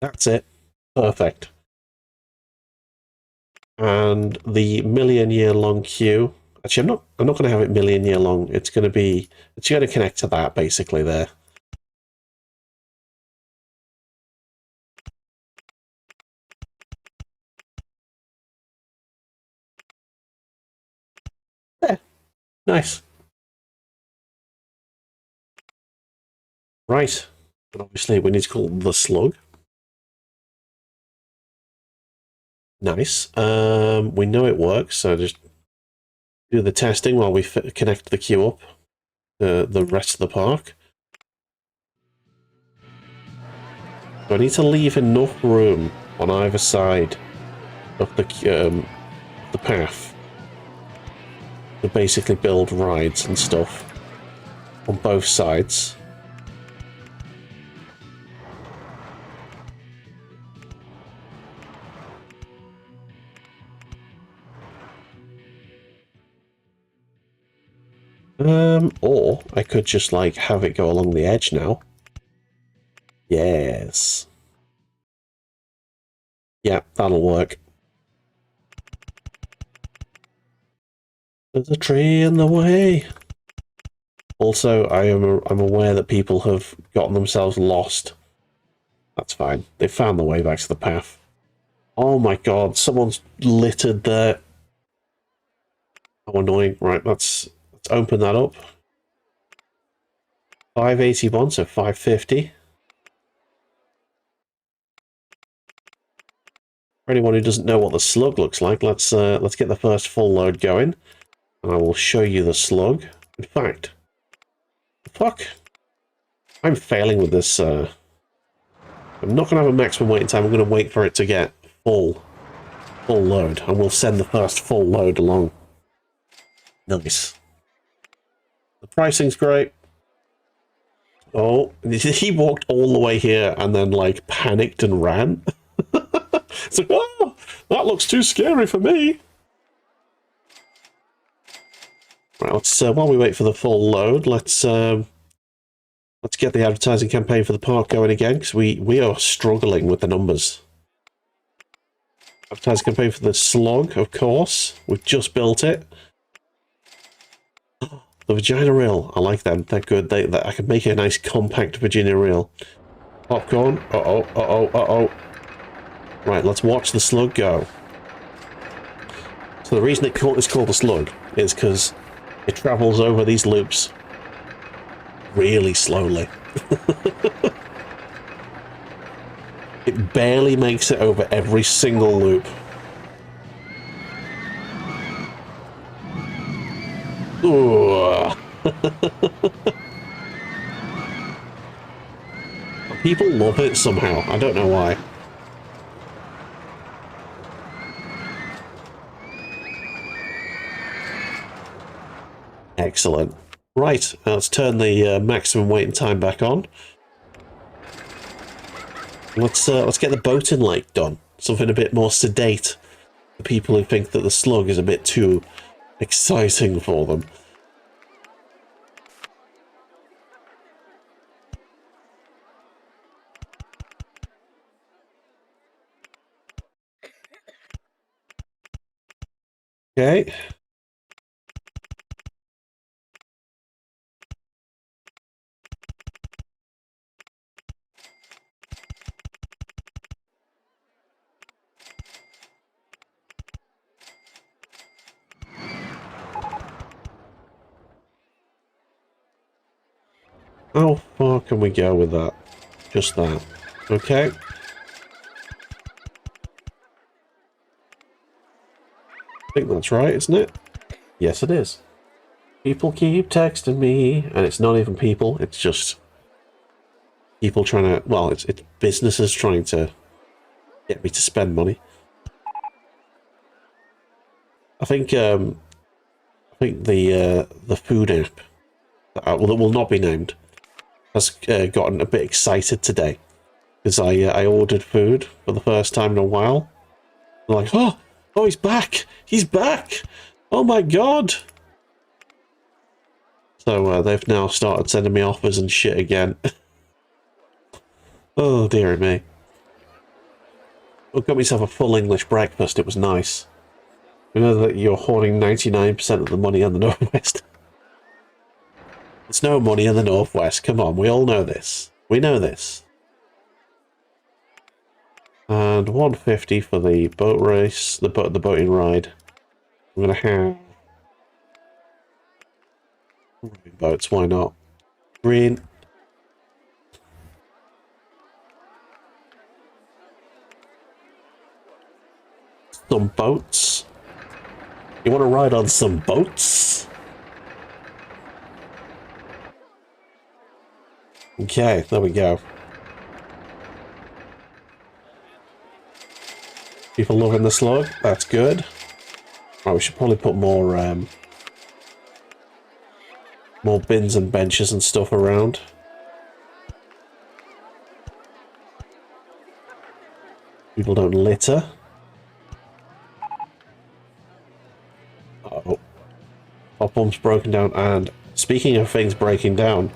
Speaker 1: That's it. Perfect. And the million-year-long queue. Actually, I'm not going to have it million-year long. It's going to connect to that basically there. There. Nice. Right. And obviously, we need to call the slug. Nice. We know it works, so just do the testing while we connect the queue up to the rest of the park. So I need to leave enough room on either side of the path to basically build rides and stuff on both sides. Or I could just like have it go along the edge now. Yes. Yeah, that'll work. There's a tree in the way. Also, I'm aware that people have gotten themselves lost. That's fine. They found the way back to the path. Oh my god, someone's littered there. How annoying. Right, let's open that up. 581, so 550. For anyone who doesn't know what the slug looks like, let's get the first full load going. And I will show you the slug. In fact, fuck. I'm failing with this. I'm not going to have a maximum waiting time. I'm going to wait for it to get full load. And we'll send the first full load along. Nice. The pricing's great. Oh, he walked all the way here and then, like, panicked and ran. It's like, oh, that looks too scary for me. Right, let's, while we wait for the full load, let's get the advertising campaign for the park going again, because we are struggling with the numbers. Advertising campaign for the slug, of course. We've just built it. The vagina reel. I like them. They're good. I could make a nice compact vagina reel. Popcorn. Uh-oh, uh-oh, uh-oh. Right, let's watch the slug go. So the reason it's called a slug is because it travels over these loops really slowly. It barely makes it over every single loop. Ooh. People love it somehow. I don't know why. Excellent. Right, let's turn the maximum waiting time back on. Let's get the boating lake done. Something a bit more sedate for people who think that the slug is a bit too exciting for them. Okay. How far can we go with that? Just that. Okay. I think that's right, isn't it? Yes, it is. People keep texting me, and it's not even people, it's just people trying to, well, it's businesses trying to get me to spend money. I think the food app, well, that will not be named, has gotten a bit excited today because I ordered food for the first time in a while. They're like, oh, he's back! He's back! Oh my god! So they've now started sending me offers and shit again. Oh dear me. I got myself a full English breakfast. It was nice. You know that you're hoarding 99% of the money in the Northwest. There's no money in the Northwest. Come on, we all know this. We know this. And 150 for the boat race, the boating ride. I'm gonna have boats. Why not? Green. Some boats. You want to ride on some boats? Okay, there we go. People loving the slug. That's good. Oh, we should probably put more bins and benches and stuff around. People don't litter. Uh-oh. Our pump's broken down, and speaking of things breaking down,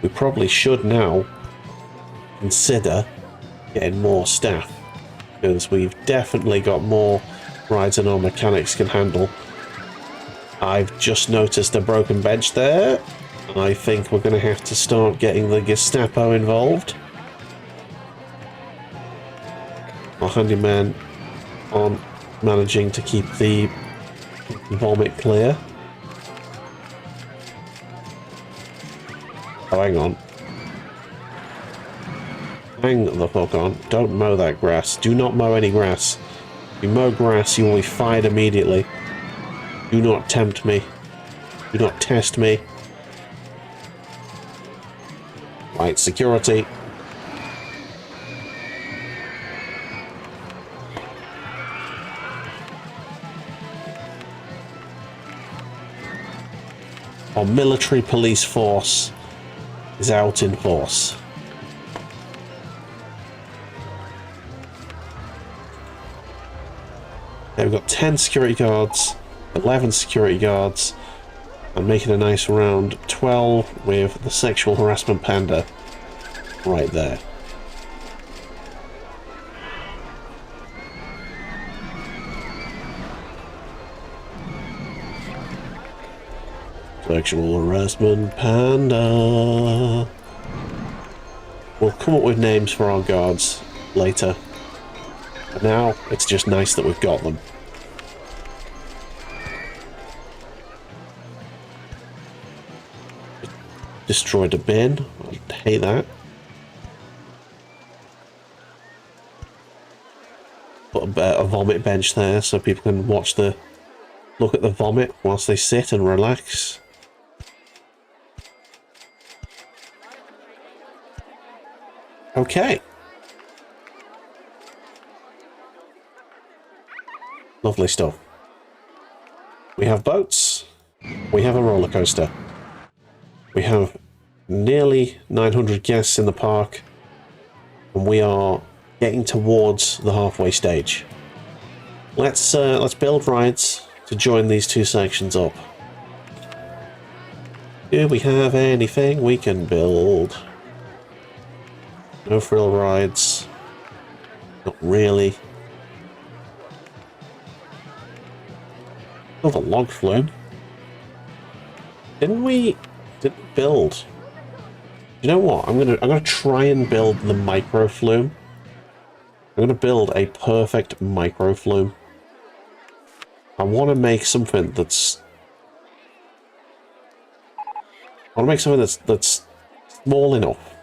Speaker 1: we probably should now consider getting more staff, because we've definitely got more rides than our mechanics can handle. I've just noticed a broken bench there. I think we're going to have to start getting the Gestapo involved. Our handyman on managing to keep the vomit clear. Oh, hang on. Hang the fuck on. Don't mow that grass. Do not mow any grass. If you mow grass, you will be fired immediately. Do not tempt me. Do not test me. Right, security. Our military police force is out in force. Okay, we've got 10 security guards, 11 security guards, and making a nice round 12 with the sexual harassment panda right there. Sexual harassment panda. We'll come up with names for our guards later. But now, it's just nice that we've got them. Destroyed a bin. I hate that. Put a vomit bench there so people can look at the vomit whilst they sit and relax. Okay. Lovely stuff. We have boats. We have a roller coaster. We have nearly 900 guests in the park, and we are getting towards the halfway stage. Let's build rides to join these two sections up. Do we have anything we can build? No frill rides. Not really. Oh, the log flume. Didn't we build? You know what? I'm gonna try and build the micro flume. I'm gonna build a perfect micro flume. I want to make something that's. I want to make something that's small enough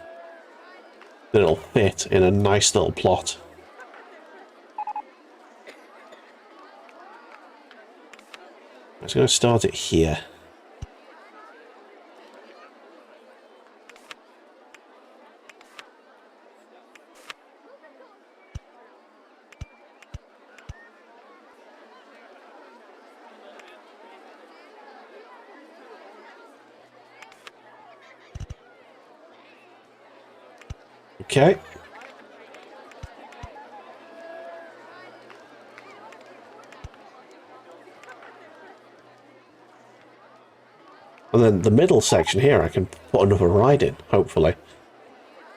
Speaker 1: that it'll fit in a nice little plot. I'm just going to start it here. Okay. And then the middle section here, I can put another ride in, hopefully.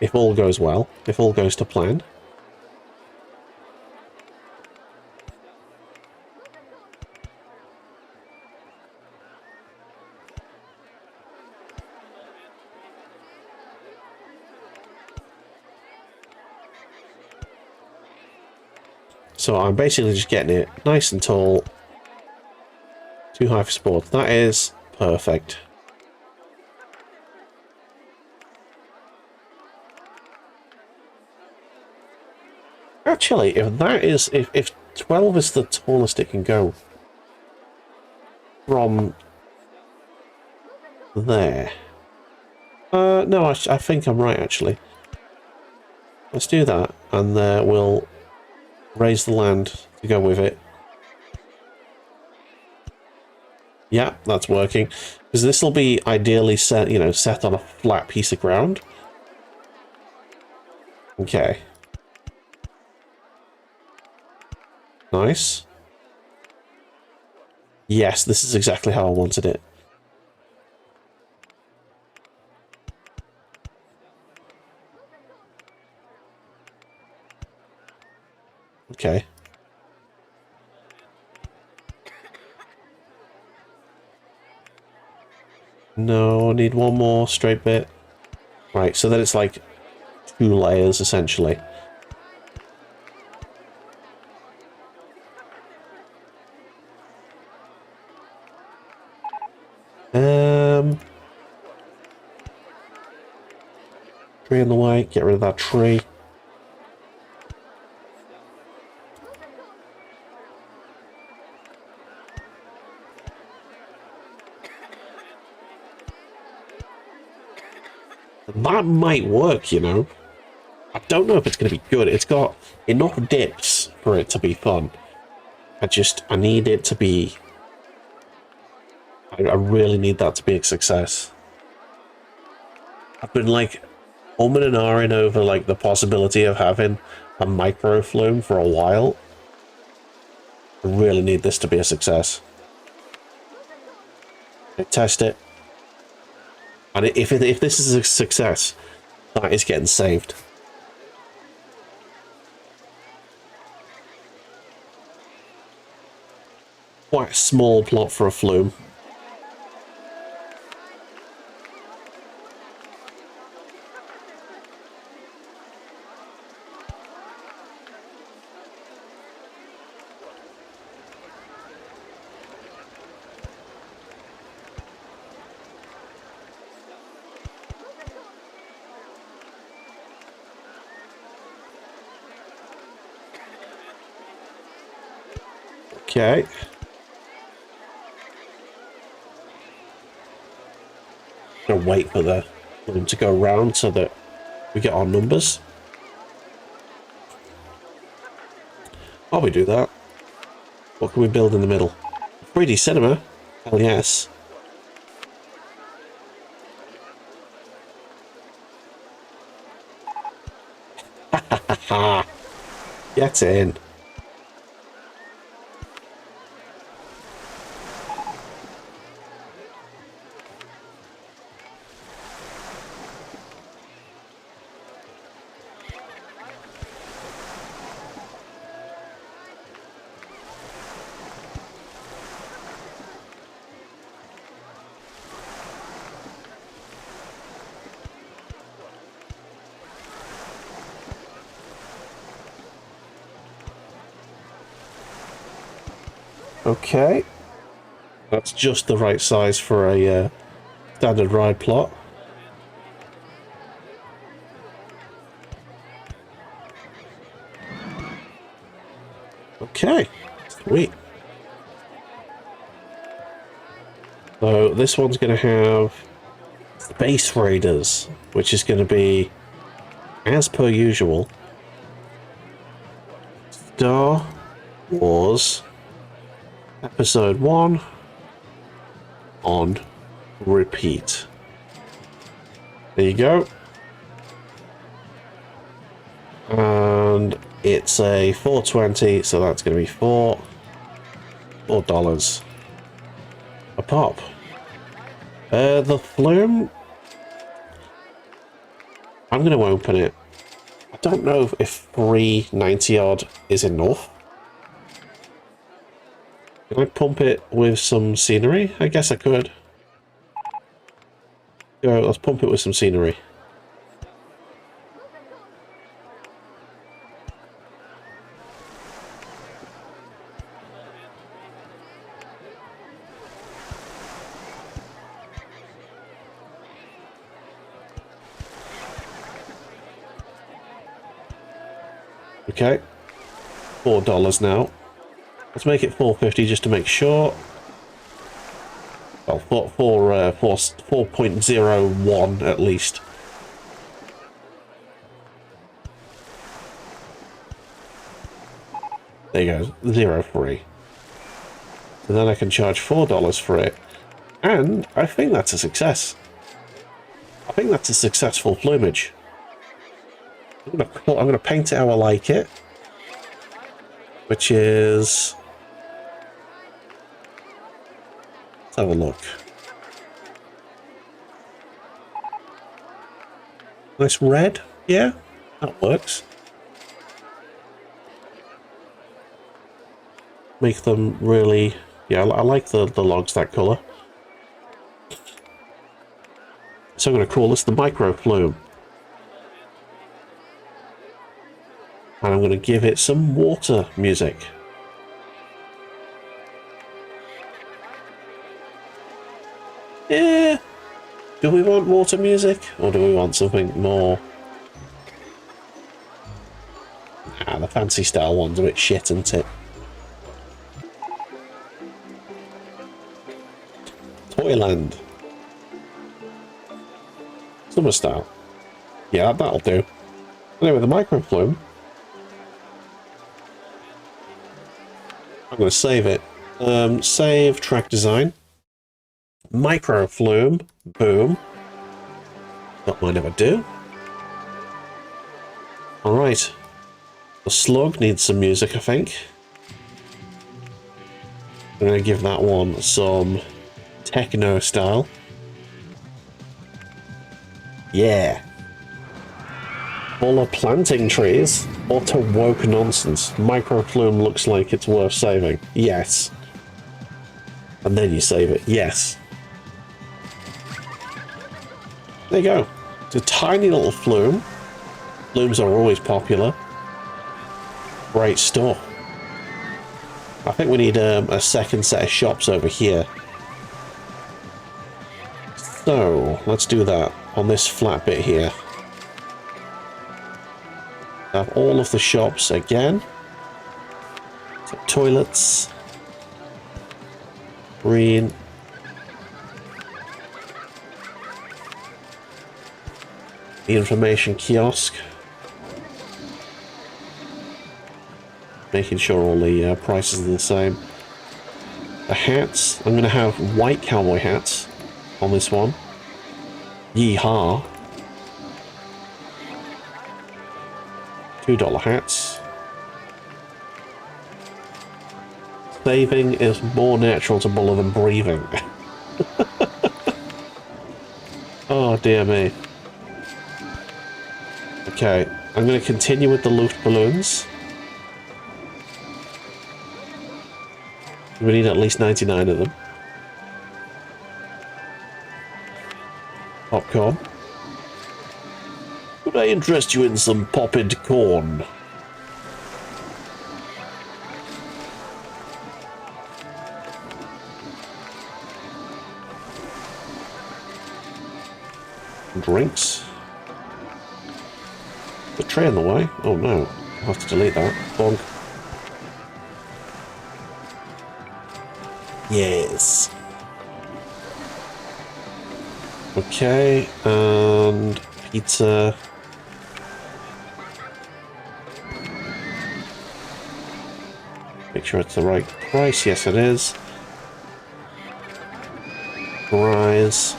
Speaker 1: If all goes well, if all goes to plan. So I'm basically just getting it nice and tall. Too high for sport. That is perfect. Actually, if 12 is the tallest it can go from there. No, I think I'm right, actually. Let's do that, and we'll raise the land to go with it. Yeah, that's working. Because this will be ideally set, set on a flat piece of ground. Okay. Nice. Yes, this is exactly how I wanted it. Okay. No, I need one more straight bit. Right, so then it's like 2 layers, essentially. Tree in the way, get rid of that tree. That might work, I don't know if it's going to be good. It's got enough dips for it to be fun. I need it to be... I really need that to be a success. I've been, like, umming and ahhing over, like, the possibility of having a micro flume for a while. I really need this to be a success. Test it. And if this is a success, that is getting saved. Quite a small plot for a flume. Okay. Gonna wait for them to go round so that we get our numbers. While we do that, what can we build in the middle? 3D cinema? Hell yes. Get in. Okay. That's just the right size for a standard ride plot. Okay. Sweet. So this one's going to have Space Raiders, which is going to be, as per usual, Star Wars Episode 1 on repeat. There you go. It's a 420, so that's going to be $4 a pop. The flume, I'm going to open it. I don't know if 390 odd is enough. Can I pump it with some scenery? I guess I could. Go, let's pump it with some scenery. Okay, $4 now. Let's make it 450 just to make sure. Well, 4.01 at least. There you go, 0 free. And then I can charge $4 for it. And I think that's a success. I think that's a successful plumage. I'm gonna paint it how I like it, which is, let's have a look. Nice red, yeah, that works. Make them really, yeah, I like the logs that color. So I'm gonna call this the micro plume. And I'm going to give it some water music. Yeah. Do we want water music? Or do we want something more? Ah, the fancy style one's a bit shit, isn't it? Toyland. Summer style. Yeah, that'll do. Anyway, the micro plume. I'm going to save it. Save track design. Micro flume. Boom. Not mind if I do. Alright. The slug needs some music, I think. I'm going to give that one some techno style. Yeah. Full of planting trees. Utter woke nonsense. Microflume looks like it's worth saving. Yes. And then you save it. Yes. There you go. It's a tiny little flume. Flumes are always popular. Great stuff. I think we need a second set of shops over here. So, let's do that on this flat bit here. Have all of the shops again. So, toilets. Green. The information kiosk. Making sure all the prices are the same. The hats. I'm going to have white cowboy hats on this one. Yeehaw. $2 hats. Saving is more natural to Buller than breathing. Oh dear me. Okay, I'm going to continue with the Luft balloons. We need at least 99 of them. Popcorn. Could I interest you in some popped corn? Drinks. The tray in the way? Oh no. I'll have to delete that. Bonk. Yes. Okay, and pizza. Make sure it's the right price. Yes, it is. Fries.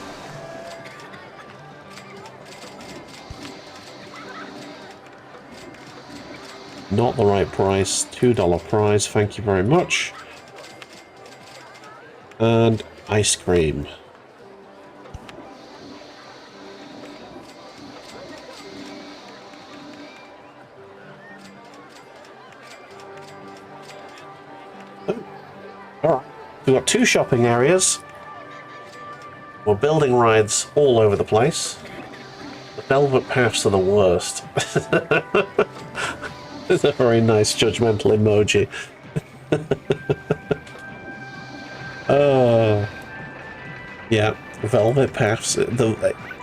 Speaker 1: Not the right price. $2 prize. Thank you very much. And ice cream. Oh, alright. We've got 2 shopping areas. We're building rides all over the place. The velvet paths are the worst. It's a very nice judgmental emoji. Yeah, velvet paths.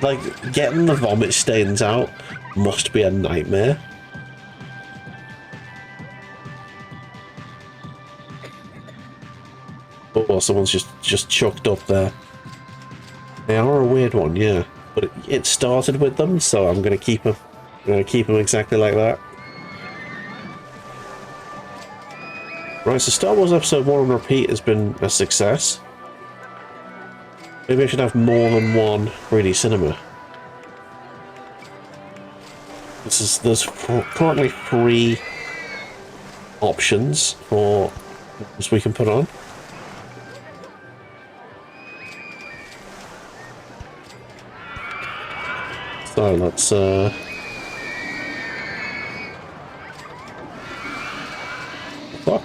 Speaker 1: Like getting the vomit stains out must be a nightmare. Oh, someone's just chucked up there. They are a weird one, yeah. But it started with them, so I'm gonna keep them. I'm gonna keep them exactly like that. Right, so Star Wars Episode 1 on repeat has been a success. Maybe I should have more than one 3D cinema. There's currently 3 options for what we can put on. So let's fuck.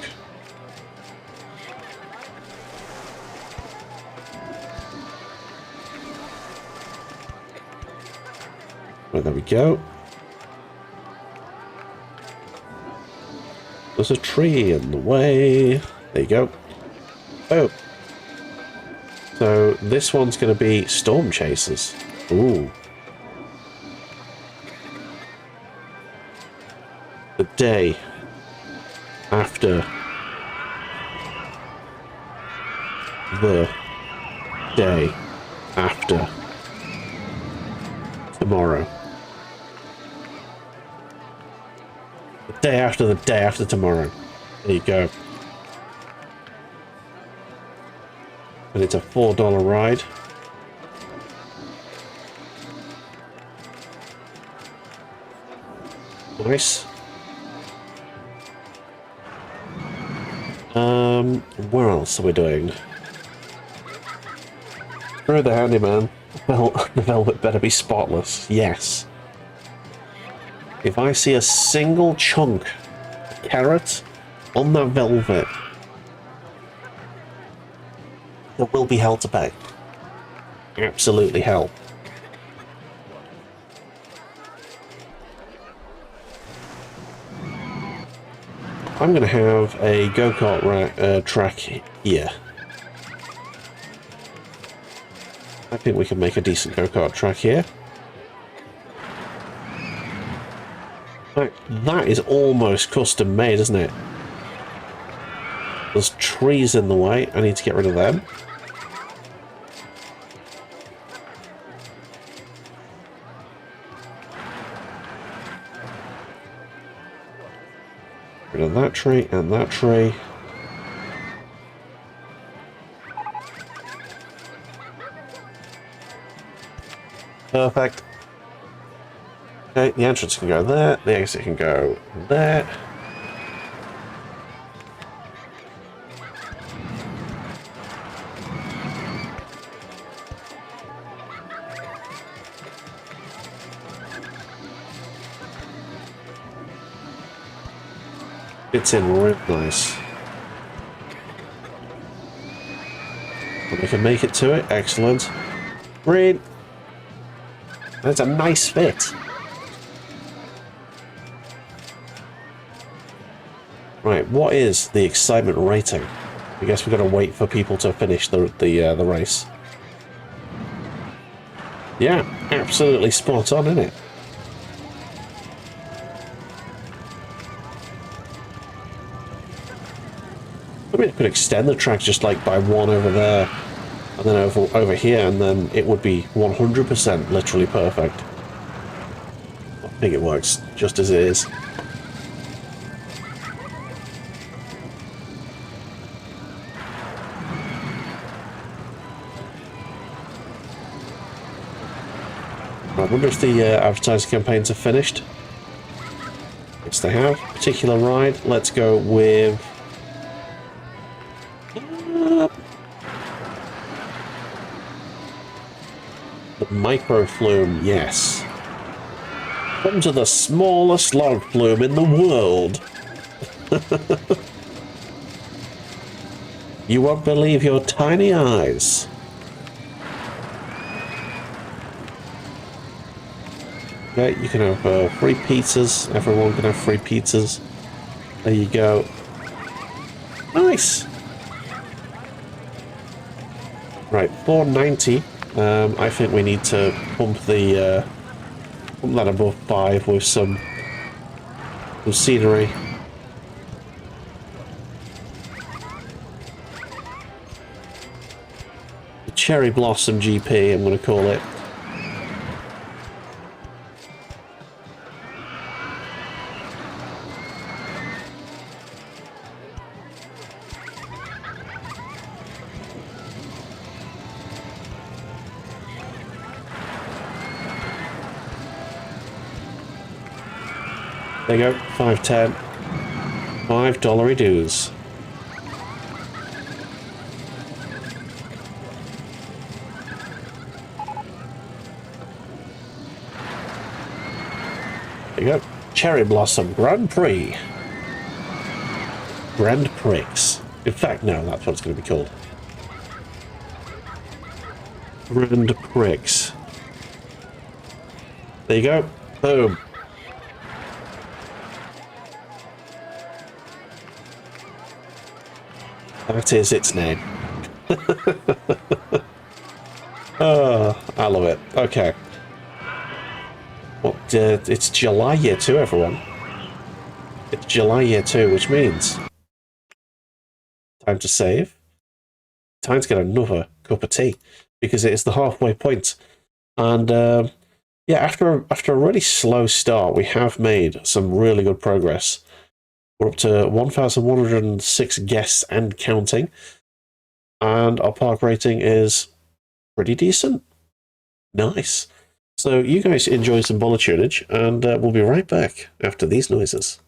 Speaker 1: Right, there we go. There's a tree in the way. There you go. Oh. So this one's going to be Storm Chasers. Ooh. The day after the day after tomorrow. The day after the day after tomorrow. There you go. And it's a $4 ride. Nice. Where else are we doing? Throw the handyman. Well, the velvet better be spotless. Yes. If I see a single chunk of carrot on that velvet, there will be hell to pay. Absolutely hell. I'm going to have a go-kart track here. I think we can make a decent go-kart track here. That is almost custom made, isn't it? There's trees in the way. I need to get rid of them. Rid of that tree and that tree. Perfect. Okay, the entrance can go there, the exit can go there. Fits in real nice. And we can make it to it, excellent. Green. That's a nice fit. Right, what is the excitement rating? I guess we've got to wait for people to finish the race. Yeah, absolutely spot on, isn't it? I mean, I could extend the track just like by one over there, and then over here, and then it would be 100% literally perfect. I think it works just as it is. I wonder if the advertising campaigns are finished. Yes, they have. Particular ride. Let's go with... the micro flume, yes. Come to the smallest log flume in the world. You won't believe your tiny eyes. Okay, you can have free pizzas. Everyone can have free pizzas. There you go. Nice. Right, 490. I think we need to pump the pump that above 5 with some scenery. The Cherry Blossom GP, I'm going to call it. There you go, 510. $5 dues. There you go. Cherry Blossom Grand Prix. Grand Prix. In fact, no, that's what it's going to be called. Grand Prix. There you go. Boom. That is its name. Oh, I love it. Okay. Well, it's July year 2, everyone. It's July year 2, which means time to save. Time to get another cup of tea, because it is the halfway point. And yeah, after a really slow start, we have made some really good progress. We're up to 1,106 guests and counting. And our park rating is pretty decent. Nice. So you guys enjoy some bullet tunage, and we'll be right back after these noises.